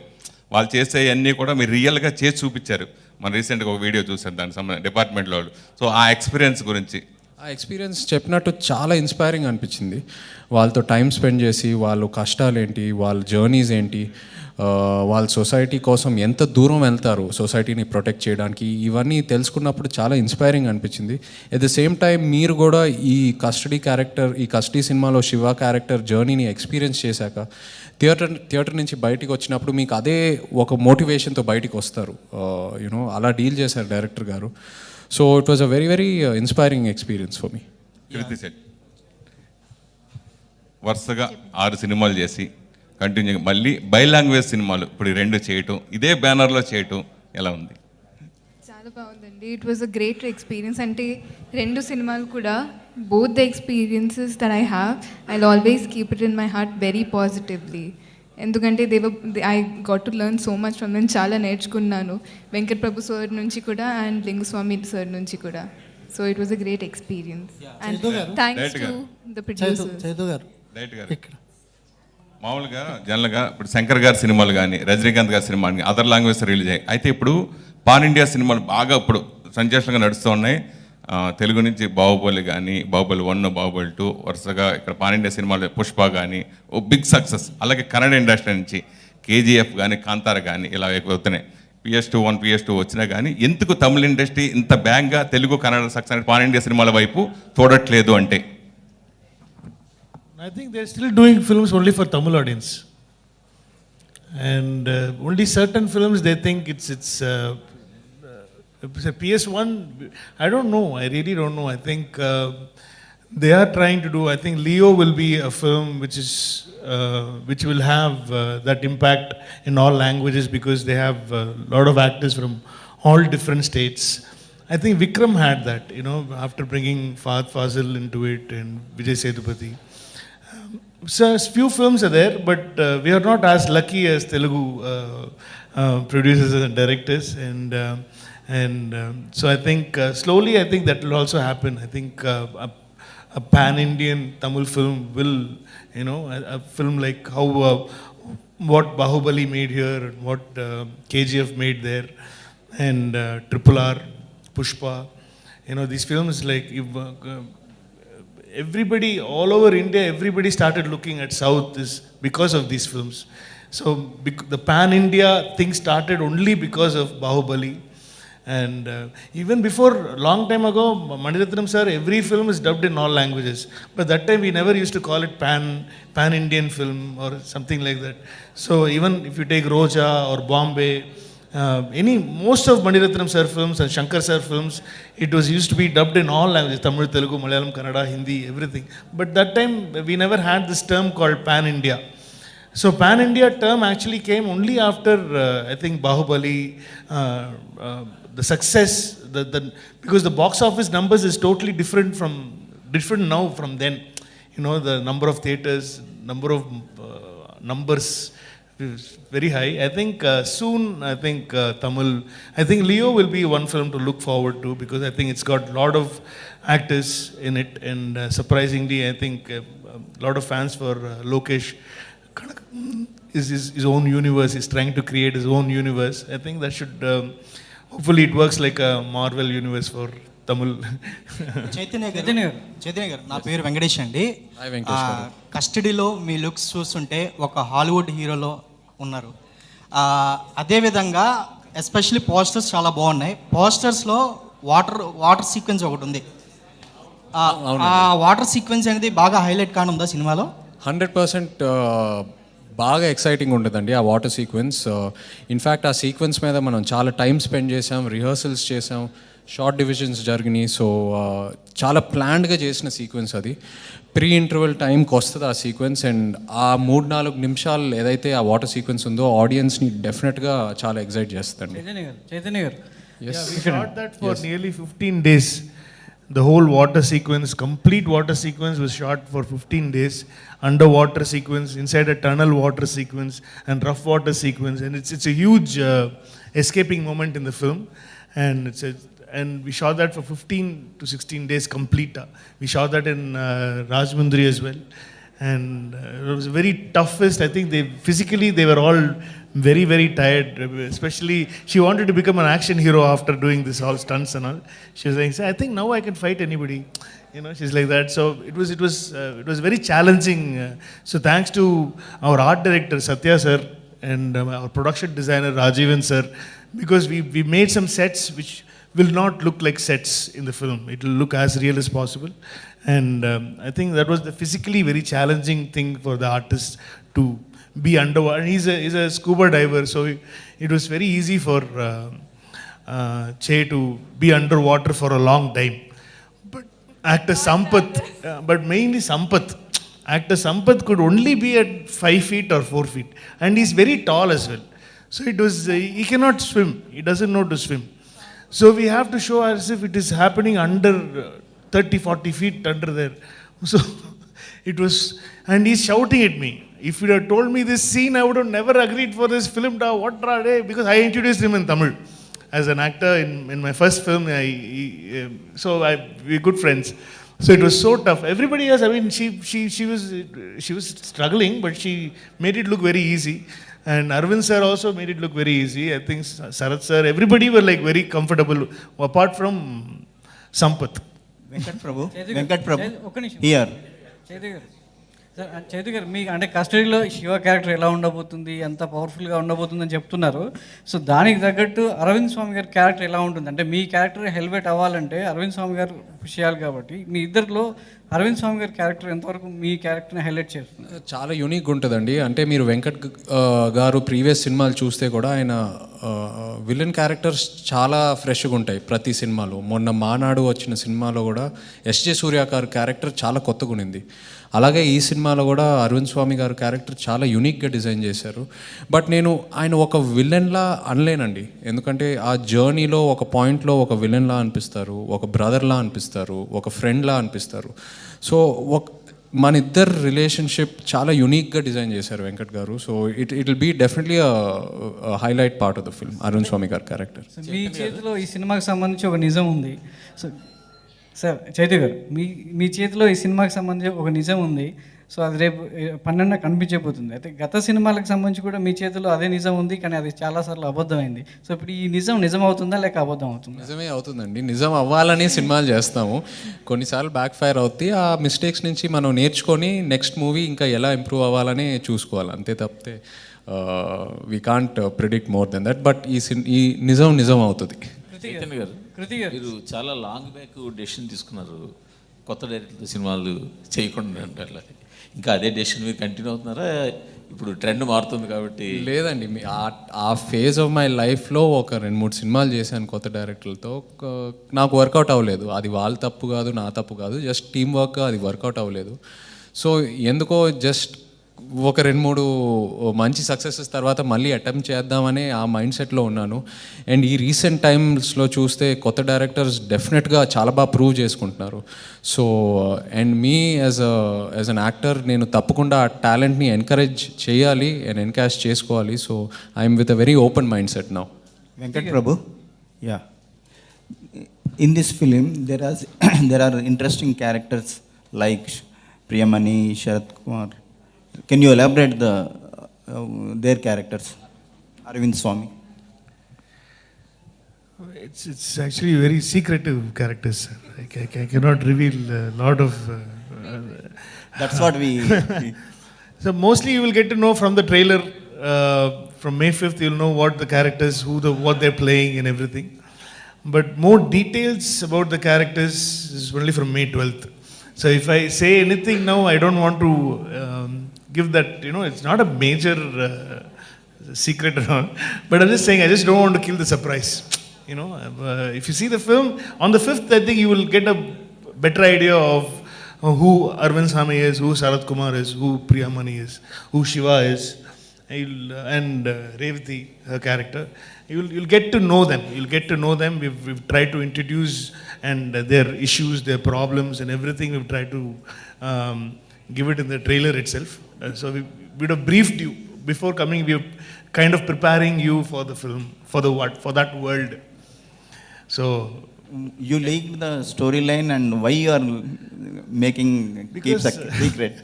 F: వాళ్ళు చేసే అన్నీ కూడా మీరు రియల్గా చేసి చూపించారు. మనం రీసెంట్గా ఒక వీడియో చూసారు దానికి సంబంధించి డిపార్ట్మెంట్లో వాళ్ళు. సో ఆ ఎక్స్పీరియన్స్ గురించి.
D: ఆ ఎక్స్పీరియన్స్ చెప్పినట్టు చాలా ఇన్స్పైరింగ్ అనిపించింది. వాళ్ళతో టైం స్పెండ్ చేసి, వాళ్ళ కష్టాలు ఏంటి, వాళ్ళ జర్నీస్ ఏంటి, వాళ్ళ సొసైటీ కోసం ఎంత దూరం వెళ్తారు సొసైటీని ప్రొటెక్ట్ చేయడానికి, ఇవన్నీ తెలుసుకున్నప్పుడు చాలా ఇన్స్పైరింగ్ అనిపించింది. ఎట్ ద సేమ్ టైం మీరు కూడా ఈ కస్టడీ సినిమాలో శివ క్యారెక్టర్ జర్నీని ఎక్స్పీరియన్స్ చేశాక థియేటర్ నుంచి బయటికి వచ్చినప్పుడు మీకు అదే ఒక మోటివేషన్తో బయటికి వస్తారు. అలా డీల్ చేశారు డైరెక్టర్ గారు. So it was a very very inspiring experience for me.
F: Krithi Shetty వరుసగా 6 సినిమాలు చేసి కంటిన్యూ, మళ్ళీ బై లాంగ్వేజ్ సినిమాలు ఇప్పుడు 2 చేయటం, ఇదే బ్యానర్లో చేయటం ఎలా ఉంది?
C: చాలా బాగుందండి. It was a great experience. అంటే 2 సినిమాలు కూడా, both the experiences that I have, I always keep it in my heart very positively. ఎందుకంటే I got to learn so much from them. చాలా నేర్చుకున్నాను వెంకట్ ప్రభు సార్ నుంచి కూడా అండ్ లింగుస్వామి సార్ నుంచి కూడా. So it was a great experience and thanks to the producer.
F: మామూలుగా జనరల్గా ఇప్పుడు శంకర్ గారి సినిమాలు కానీ, రజనీకాంత్ గారి సినిమాలు కానీ అదర్ లాంగ్వేజ్ రిలీజ్ అయ్యాయి. అయితే ఇప్పుడు పాన్ ఇండియా సినిమాలు బాగా ఇప్పుడు సంచేషంగా నడుస్తూ ఉన్నాయి. తెలుగు నుంచి బాహుబలి కానీ, బాహుబలి 1, బాహుబలి 2, వరుసగా ఇక్కడ పాన్ ఇండియా సినిమాలు పుష్ప కానీ ఓ బిగ్ సక్సెస్. అలాగే కన్నడ ఇండస్ట్రీ నుంచి కేజీఎఫ్ కానీ, కాంతార కానీ ఇలా అవుతున్నాయి. PS2 1, PS2 వచ్చినా కానీ ఎందుకు తమిళ ఇండస్ట్రీ ఇంత బ్యాంగ్గా Telugu, Kannada success pan India సినిమాల వైపు చూడట్లేదు అంటే?
B: I think they're still doing films only for Tamil audience, and only certain films they think it's a PS1. I don't know. I really don't know. I think they are trying to do. I think Leo will be a film which will have that impact in all languages, because they have a lot of actors from all different states. I think Vikram had that, after bringing Fahad Fazil into it and Vijay Sethupathi. So few films are there, but we are not as lucky as Telugu producers and directors, and so I think slowly I think that will also happen. I think a pan-Indian Tamil film will, you know, a film like how what Bahubali made here and what KGF made there, and Triple R, Pushpa, you know, these films like everybody all over India, everybody started looking at South is because of these films. So the pan-India thing started only because of Bahubali. And even before, long time ago, Maniratnam sir, every film is dubbed in all languages. But that time we never used to call it pan-Indian film or something like that. So even if you take Roja or Bombay, most of Maniratnam sir films and Shankar sir films, it was used to be dubbed in all languages, Tamil, Telugu, Malayalam, Kannada, Hindi, everything. But that time we never had this term called pan-India. So pan-India term actually came only after, I think, Bahubali, the success, because the box office numbers is totally different now from then. You know, the number of theaters, number of numbers is very high. I think soon, I think Tamil, I think Leo will be one film to look forward to, because I think it's got a lot of actors in it, and surprisingly, I think a lot of fans for Lokesh. His own universe, he's trying to create his own universe. I think that should, hopefully it works like a Marvel universe for Tamil.
Q: Chaitanya గారు, నా పేరు వెంకటేష్ అండి. కస్టడీలో మీ looks చూస్తుంటే ఒక Hollywood హీరోలో ఉన్నారు. అదేవిధంగా especially posters చాలా బాగున్నాయి. పోస్టర్స్లో వాటర్ సీక్వెన్స్ ఒకటి ఉంది. ఆ వాటర్ సీక్వెన్స్ అనేది బాగా హైలైట్ కానుందా సినిమాలో?
D: 100% బాగా ఎక్సైటింగ్ ఉంటుందండి ఆ వాటర్ సీక్వెన్స్. ఇన్ఫ్యాక్ట్ ఆ సీక్వెన్స్ మీద మనం చాలా టైం స్పెండ్ చేసాం, రిహర్సల్స్ చేసాం, షార్ట్ డివిజన్స్ జరిగినాయి. సో చాలా ప్లాన్డ్గా చేసిన సీక్వెన్స్ అది. ప్రీ ఇంటర్వెల్ టైంకి వస్తుంది ఆ సీక్వెన్స్, అండ్ ఆ 3-4 నిమిషాలు ఏదైతే ఆ వాటర్ సీక్వెన్స్ ఉందో ఆడియన్స్ని డెఫినెట్గా చాలా ఎక్సైట్ చేస్తుంది.
L: చైతన్య గారు,
B: we shot that for nearly 15 days. The whole water sequence, complete water sequence was shot for 15 days. Underwater sequence, inside a tunnel water sequence, and rough water sequence. And it's a huge escaping moment in the film. And we shot that for 15 to 16 days complete. We shot that in Rajmundry as well. And it was very toughest. I think physically they were all very, very tired. Especially, she wanted to become an action hero after doing this all stunts and all. She was like, I think now I can fight anybody. You know, she's like that. So it was very challenging. So thanks to our art director Satya sir and our production designer Rajivan sir, because we made some sets which will not look like sets in the film. It will look as real as possible. And I think that was the physically very challenging thing for the artist to be underwater. And he's a scuba diver, so it was very easy for Che to be underwater for a long time. But actor Sampath, but mainly Sampath, actor Sampath could only be at 5 feet or 4 feet, and he's very tall as well. So it was he cannot swim. He doesn't know to swim. So we have to show as if it is happening under 30-40 feet under there. So it was, and he's shouting at me. If you had told me this scene, I would have never agreed for this film. Because I introduced him in Tamil as an actor in my first film. We're good friends. So it was so tough. Everybody else, I mean, she was struggling, but she made it look very easy. And Arvind sir also made it look very easy. I think Sarath sir, everybody were like very comfortable, apart from Sampath.
Q: Venkat Prabhu, here.
L: Chaitu గారు, మీకు అంటే కస్టడీలో Shiva character ఎలా ఉండబోతుంది, ఎంత పవర్ఫుల్గా ఉండబోతుంది అని చెప్తున్నారు. సో దానికి తగ్గట్టు అరవింద్ స్వామి గారి క్యారెక్టర్ ఎలా ఉంటుంది? అంటే మీ క్యారెక్టర్ హెల్మెట్ అవ్వాలంటే అరవింద్ స్వామి గారు పుష్ చేయాలి కాబట్టి మీ ఇద్దరిలో అరవింద్ స్వామి గారి క్యారెక్టర్ ఎంతవరకు మీ క్యారెక్టర్ని హైలైట్ చేస్తుంది?
D: చాలా యూనిక్ ఉంటుందండి. అంటే మీరు వెంకట్ గారు ప్రీవియస్ సినిమాలు చూస్తే కూడా ఆయన విలన్ క్యారెక్టర్స్ చాలా ఫ్రెష్గా ఉంటాయి ప్రతి సినిమాలో. మొన్న మానాడు వచ్చిన సినిమాలో కూడా ఎస్జే సూర్య గారి క్యారెక్టర్ చాలా కొత్తగా ఉండింది. అలాగే ఈ సినిమాలో కూడా అరవింద్ స్వామి గారు క్యారెక్టర్ చాలా యూనిక్గా డిజైన్ చేశారు. బట్ నేను ఆయన ఒక విలన్లా అనలేనండి, ఎందుకంటే ఆ జర్నీలో ఒక పాయింట్లో ఒక విలన్లా అనిపిస్తారు, ఒక బ్రదర్లా అనిపిస్తారు, ఒక ఫ్రెండ్లా అనిపిస్తారు. సో మన ఇద్దరు రిలేషన్షిప్ చాలా యూనిక్గా డిజైన్ చేశారు వెంకట్ గారు. So it will be definitely highlight part of the film, Arvind Swamy గారి క్యారెక్టర్.
L: మీ చేతిలో ఈ సినిమాకి సంబంధించి ఒక నిజం ఉంది. సో
R: సార్ చైతు గారు, మీ చేతిలో ఈ సినిమాకి సంబంధించి ఒక నిజం ఉంది. సో అది రేపు 12న కనిపించబోతుంది. అయితే గత సినిమాలకు సంబంధించి కూడా మీ చేతిలో అదే నిజం ఉంది, కానీ అది చాలాసార్లు అబద్ధమైంది. సో ఇప్పుడు ఈ నిజం అవుతుందా లేక అబద్ధం అవుతుందా?
D: నిజమే అవుతుందండి. నిజం అవ్వాలని సినిమాలు చేస్తాము. కొన్నిసార్లు బ్యాక్ ఫైర్ అవుతాయి. ఆ మిస్టేక్స్ నుంచి మనం నేర్చుకొని నెక్స్ట్ మూవీ ఇంకా ఎలా ఇంప్రూవ్ అవ్వాలని చూసుకోవాలి. అంతే తప్పితే we can't predict more than that. But ఈ నిజం అవుతుంది.
H: చైతన్య గారు, మీరు చాలా లాంగ్ బ్యాక్ డెసిషన్ తీసుకున్నారు, కొత్త డైరెక్టర్తో సినిమాలు చేయకుండా ఉండాలి. ఇంకా అదే డెసిషన్ మీరు కంటిన్యూ అవుతున్నారా? ఇప్పుడు ట్రెండ్ మారుతుంది కాబట్టి.
D: లేదండి, ఆ ఫేజ్ ఆఫ్ మై లైఫ్లో ఒక 2-3 సినిమాలు చేశాను కొత్త డైరెక్టర్లతో. నాకు వర్కౌట్ అవ్వలేదు. అది వాళ్ళ తప్పు కాదు, నా తప్పు కాదు, జస్ట్ టీమ్ వర్క్ అది వర్కౌట్ అవ్వలేదు. సో ఎందుకో జస్ట్ ఒక 2-3 మంచి సక్సెసెస్ తర్వాత మళ్ళీ అటెంప్ట్ చేద్దామని ఆ మైండ్ సెట్లో ఉన్నాను. అండ్ ఈ రీసెంట్ టైమ్స్లో చూస్తే కొత్త డైరెక్టర్స్ డెఫినెట్గా చాలా బాగా ప్రూవ్ చేసుకుంటున్నారు. So and me as an actor నేను తప్పకుండా ఆ టాలెంట్ని ఎంకరేజ్ చేయాలి అండ్ ఎన్కాష్ చేసుకోవాలి. So I'm with a very open mind set now.
O: Venkat Prabhu, yeah, in this film there are interesting characters like Priyamani, Sharat Kumar. Can you elaborate their characters? Arvind Swamy.
B: It's actually very secretive characters. I cannot reveal a lot of.
O: That's what we.
B: So mostly you will get to know from the trailer. From May 5th, you'll know what the characters, what they're playing and everything. But more details about the characters is only from May 12th. So if I say anything now, I don't want to give that, it's not a major secret at all. But I'm just saying, I just don't want to kill the surprise. If you see the film, on the 5th, I think you will get a better idea of who Arvind Swamy is, who Sharat Kumar is, who Priyamani is, who Shiva is, and Revati, her character. You'll get to know them. You'll get to know them. We've tried to introduce and their issues, their problems and everything. We've tried to give it in the trailer itself. So we would have briefed you before coming. We are kind of preparing you for the film, for that world. So
O: You leaked the storyline, and why you are making keep secret?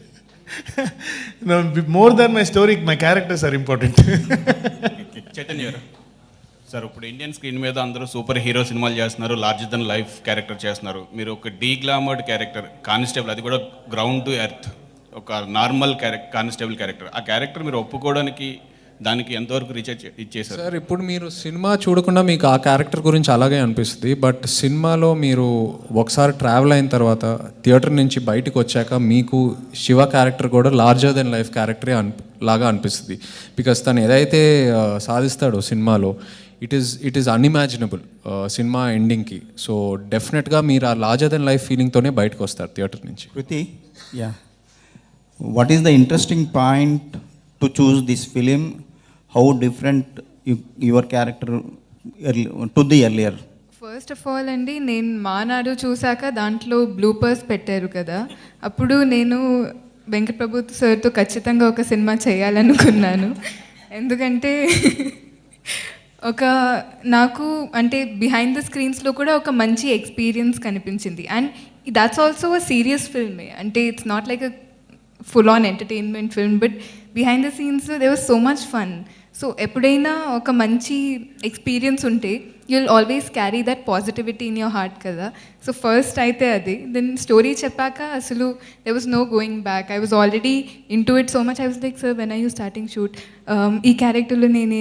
B: No, more than my story, my characters are important.
P: Chaitanya గారు, sir ఇప్పుడు Indian screen మీద అందరూ super hero సినిమాలు చేస్తున్నారు, larger than life character చేస్తున్నారు. మీరు ఒక డీగ్లామర్డ్ character constable, అది కూడా గ్రౌండ్ టు ఎర్త్, ఒక నార్మల్ కానిస్టేబుల్ క్యారెక్టర్, ఆ క్యారెక్టర్ మీరు ఒప్పుకోవడానికి దానికి ఎంతవరకు రీఛార్జ్ ఇచ్చేసారు?
D: సార్ ఇప్పుడు మీరు సినిమా చూడకుండా మీకు ఆ క్యారెక్టర్ గురించి అలాగే అనిపిస్తుంది. బట్ సినిమాలో మీరు ఒకసారి ట్రావెల్ అయిన తర్వాత థియేటర్ నుంచి బయటకు వచ్చాక మీకు శివ క్యారెక్టర్ కూడా లార్జర్ దెన్ లైఫ్ క్యారెక్టరే లాగా అనిపిస్తుంది. బికాస్ తను ఏదైతే సాధిస్తాడో సినిమాలో ఇట్ ఈస్ అన్ఇమాజినబుల్ సినిమా ఎండింగ్కి. సో డెఫినెట్గా మీరు ఆ లార్జర్ దెన్ లైఫ్ ఫీలింగ్తోనే బయటకు వస్తారు థియేటర్ నుంచి.
O: Krithi, yeah. What is the interesting point to choose this film? How different your character to the earlier?
C: First of all అండి, నేను మానాడు చూశాక దాంట్లో బ్లూపర్స్ పెట్టారు కదా, అప్పుడు నేను వెంకట్ ప్రభు సార్తో ఖచ్చితంగా ఒక సినిమా చేయాలనుకున్నాను. ఎందుకంటే నాకు అంటే బిహైండ్ ద స్క్రీన్స్లో కూడా ఒక మంచి ఎక్స్పీరియన్స్ కనిపించింది. And that's also a serious ఫిల్మే, అంటే it's not like a full on entertainment film, but behind the scenes there was so much fun. So ఎప్పుడైనా ఒక మంచి ఎక్స్పీరియన్స్ ఉంటే you will always carry that positivity in your heart కదా. So first అయితే అది, then story చెప్పాక అసలు there was no going back. I was already into it so much. I was like, sir when I you starting shoot, ఈ క్యారెక్టర్లో నేను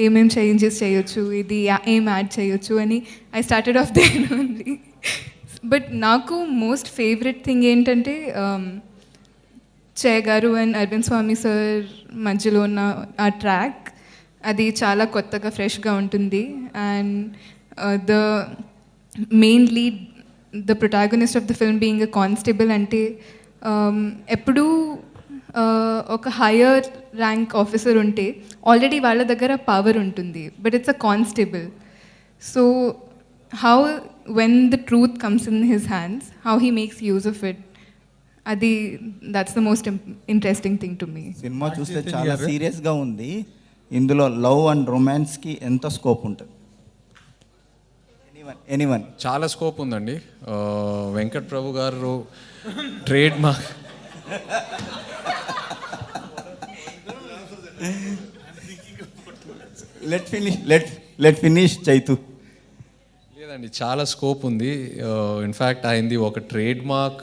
C: ఏమేమి changes చేయొచ్చు, ఇది ఏం యాడ్ చేయొచ్చు అని I started of their only. But నాకు మోస్ట్ ఫేవరెట్ థింగ్ ఏంటంటే జయ గారు అండ్ అరవింద్ స్వామి సార్ మధ్యలో ఉన్న ఆ ట్రాక్, అది చాలా కొత్తగా ఫ్రెష్గా ఉంటుంది. And the main lead, the protagonist of the film being a constable, అంటే ఎప్పుడూ ఒక హయ్యర్ ర్యాంక్ ఆఫీసర్ ఉంటే ఆల్రెడీ వాళ్ళ దగ్గర పవర్ ఉంటుంది, but it's a constable. So how when the truth comes in his hands, how he makes use of it, అది that's the most interesting thing to me.
O: సినిమా చూస్తే చాలా సీరియస్గా ఉంది. ఇందులో లవ్ అండ్ రొమాన్స్కి ఎంత స్కోప్ ఉంటుంది? ఎనీవన్
D: చాలా స్కోప్ ఉందండి. వెంకట్ ప్రభు గారు trade mark
O: let finish Chaitu.
D: లేదండి, చాలా స్కోప్ ఉంది. ఇన్ఫ్యాక్ట్ ఆయనది ఒక trade mark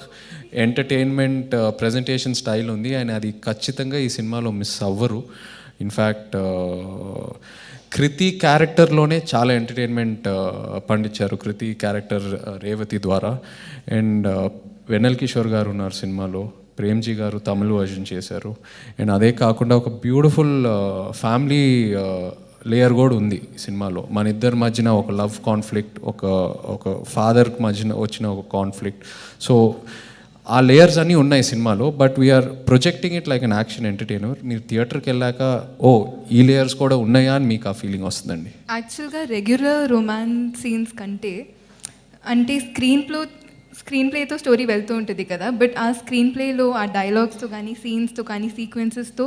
D: entertainment presentation style ఉంది. ఆయన అది ఖచ్చితంగా ఈ సినిమాలో మిస్ అవ్వరు. ఇన్ఫ్యాక్ట్ కృతి క్యారెక్టర్లోనే చాలా ఎంటర్టైన్మెంట్ పండించారు. కృతి క్యారెక్టర్ రేవతి ద్వారా. అండ్ వెన్నెల్ కిషోర్ గారు ఉన్నారు సినిమాలో, ప్రేమ్జీ గారు తమిళ్ వర్జన్ చేశారు. అండ్ అదే కాకుండా ఒక బ్యూటిఫుల్ ఫ్యామిలీ లేయర్ కూడా ఉంది సినిమాలో. మన ఇద్దరి మధ్యన ఒక లవ్ కాన్ఫ్లిక్ట్, ఒక ఫాదర్కి మధ్యన వచ్చిన ఒక కాన్ఫ్లిక్ట్. సో ఆ లేయర్స్ అన్నీ ఉన్నాయి సినిమాలో. But we're projecting it like an action entertainer. మీరు థియేటర్కి వెళ్ళాక ఈ లేయర్స్ కూడా ఉన్నాయా అని మీకు ఆ ఫీలింగ్ వస్తుందండి.
C: యాక్చువల్గా రెగ్యులర్ రొమాన్స్ సీన్స్ కంటే అంటే స్క్రీన్ ప్లేతో స్టోరీ వెళ్తూ ఉంటుంది కదా, బట్ ఆ స్క్రీన్ ప్లేలో ఆ డైలాగ్స్తో కానీ సీన్స్తో కానీ సీక్వెన్సెస్తో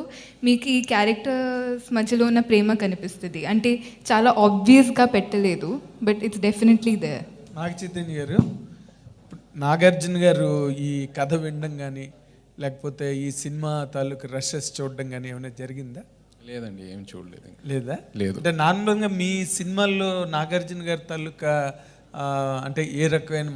C: మీకు ఈ క్యారెక్టర్స్ మధ్యలో ఉన్న ప్రేమ కనిపిస్తుంది. అంటే చాలా ఆబ్వియస్గా పెట్టలేదు, బట్ ఇట్స్ డెఫినెట్లీ దేర్.
E: నాగ చైతన్య గారు, నాగార్జున గారు ఈ కథ వినడం కానీ లేకపోతే ఈ సినిమా తాలూకు రషెస్ చూడడం కానీ ఏమైనా జరిగిందా?
D: లేదండి, ఏం చూడలేదు.
E: లేదా?
D: లేదు.
E: అంటే నార్మల్గా మీ సినిమాల్లో నాగార్జున గారి తాలూకా అంటే ఏ రకమైన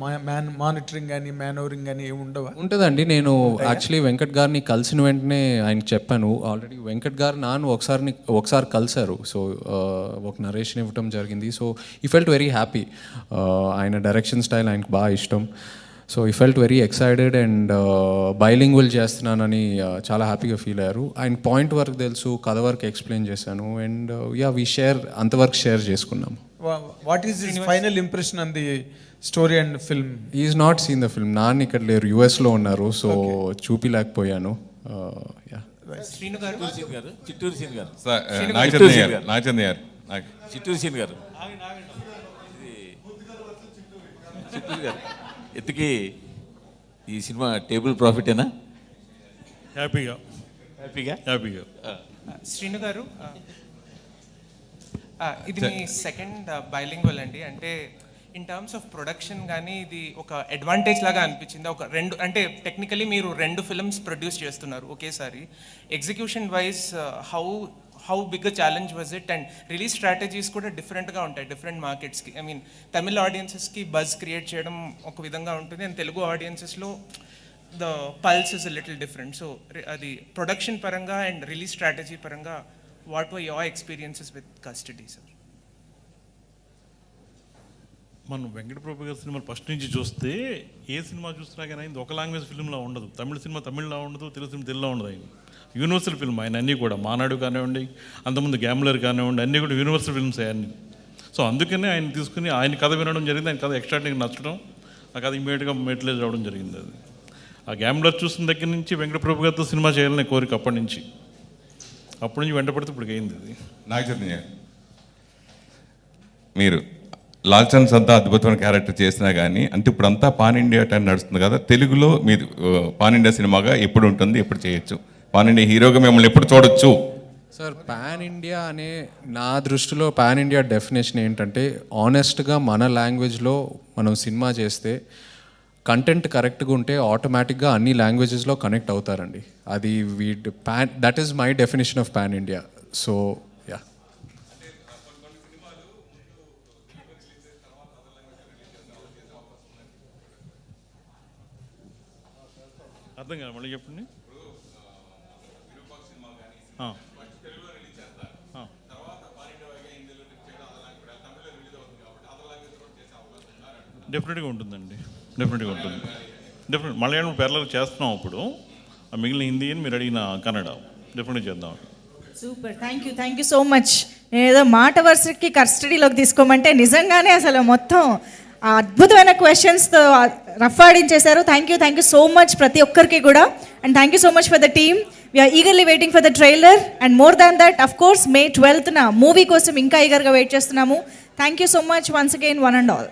E: మానిటరింగ్ కానీ మేనోరింగ్ కానీ ఏమి ఉండవా?
D: ఉంటుందండి. నేను యాక్చువల్లీ వెంకట్ గారిని కలిసిన వెంటనే ఆయనకి చెప్పాను. ఆల్రెడీ వెంకట్ గారు ఒకసారి కలిశారు. సో ఒక నరేషన్ ఇవ్వటం జరిగింది. సో ఈ ఫెల్ట్ వెరీ హ్యాపీ. ఆయన డైరెక్షన్ స్టైల్ ఆయనకు బాగా ఇష్టం. సో ఈ felt very excited and bilingual చేస్తున్నానని చాలా హ్యాపీగా ఫీల్ అయ్యారు. ఆయన పాయింట్ వరకు తెలుసు, కథ వరకు ఎక్స్ప్లెయిన్ చేశాను. అండ్ వీ అంతవరకు షేర్ చేసుకున్నాము.
E: What is his final impression on the story and film?
D: He is not seen the film. నాన్న ఇక్కడ లేరు, యుఎస్లో ఉన్నారు. సో చూపిలేకపోయాను.
J: శ్రీను గారు,
H: చిత్తూరు సీన్ గారు, చిత్తూరు సీన్ గారు, చిత్తూరు గారు ఎత్తుకి ఈ సినిమా టేబుల్ ప్రాఫిటేనా?
G: హ్యాపీగా.
J: శ్రీను గారు, ఇది మీ సెకండ్ బైలింగ్వల్ అండి. అంటే ఇన్ టర్మ్స్ ఆఫ్ ప్రొడక్షన్ కానీ ఇది ఒక అడ్వాంటేజ్ లాగా అనిపించింది. ఒక రెండు అంటే టెక్నికలీ మీరు 2 ఫిల్మ్స్ ప్రొడ్యూస్ చేస్తున్నారు ఒకేసారి. Execution wise how big a challenge was it? And release strategies కూడా డిఫరెంట్గా ఉంటాయి డిఫరెంట్ మార్కెట్స్కి. ఐ మీన్ తమిళ ఆడియన్సెస్కి బజ్ క్రియేట్ చేయడం ఒక విధంగా ఉంటుంది, అండ్ తెలుగు ఆడియన్సెస్లో the pulse is a little different. So అది ప్రొడక్షన్ పరంగా అండ్ రిలీజ్ స్ట్రాటజీ పరంగా what were your experiences with Custody sir?
G: మనం వెంకట ప్రభు గారి సినిమాలు ఫస్ట్ నుంచి చూస్తే ఏ సినిమా చూసినా కానీ ఇది ఒక లాంగ్వేజ్ ఫిల్మ్లా ఉండదు. తమిళ సినిమా తమిళ్లా ఉండదు, తెలుగు సినిమా తెలుగులో ఉండదు. ఆయన యూనివర్సల్ ఫిల్మ్. ఆయన అన్నీ కూడా మానాడు కానివ్వండి, అంతకుముందు గ్యామ్లర్ కానివ్వండి, అన్నీ కూడా యూనివర్సల్ ఫిల్మ్స్ అన్నీ. సో అందుకనే ఆయన తీసుకుని ఆయన కథ వినడం జరిగింది. ఆయన కథ ఎక్స్ట్రాడినరీ నచ్చడం, ఆ కథ ఇమీడియట్గా మెటీరియల్ రావడం జరిగింది. అది ఆ గ్యామ్లర్ చూసిన దగ్గర నుంచి వెంకట ప్రభు గారితో సినిమా చేయాలనే కోరిక అప్పటి నుంచి వెంటపడితే ఇప్పుడు అయింది. అది
F: నాగ చైతన్య, మీరు లాల్చంద్ అంతా అద్భుతమైన క్యారెక్టర్ చేసినా కానీ అంటే ఇప్పుడు అంతా పాన్ ఇండియా టైం నడుస్తుంది కదా, తెలుగులో మీరు పాన్ ఇండియా సినిమాగా ఎప్పుడు ఉంటుంది, ఎప్పుడు చేయొచ్చు, పాన్ ఇండియా హీరోగా మిమ్మల్ని ఎప్పుడు చూడొచ్చు?
D: సార్, పాన్ ఇండియా అనే నా దృష్టిలో పాన్ ఇండియా డెఫినేషన్ ఏంటంటే ఆనెస్ట్గా మన లాంగ్వేజ్లో మనం సినిమా చేస్తే కంటెంట్ కరెక్ట్గా ఉంటే ఆటోమేటిక్గా అన్ని లాంగ్వేజెస్లో కనెక్ట్ అవుతారండి. అది that is my definition of pan India. So yeah.
G: అర్థం కాదు, మళ్ళీ చెప్పండి. డెఫినెట్గా ఉంటుందండి, డెఫినెట్గా ఉంటుంది. మలయాళం పేర్లకు చేస్తున్నాం ఇప్పుడు. మిగిలిన హిందీ అని మీరు అడిగిన కన్నడ డెఫినెట్గా చేద్దాం.
A: Super, thank you so much. నేను ఏదో మాట వరుసకి కస్టడీలోకి తీసుకోమంటే నిజంగానే అసలు మొత్తం అద్భుతమైన క్వశ్చన్స్తో రఫ్ ఆడించేశారు. థ్యాంక్ యూ సో మచ్ ప్రతి ఒక్కరికి కూడా. And thank you so much for the team. We are eagerly waiting for the trailer and more than that of course May 12th movie కోసం ఇంకా ఈగర్గా వెయిట్ చేస్తున్నాము. Thank you so much once again, one and all.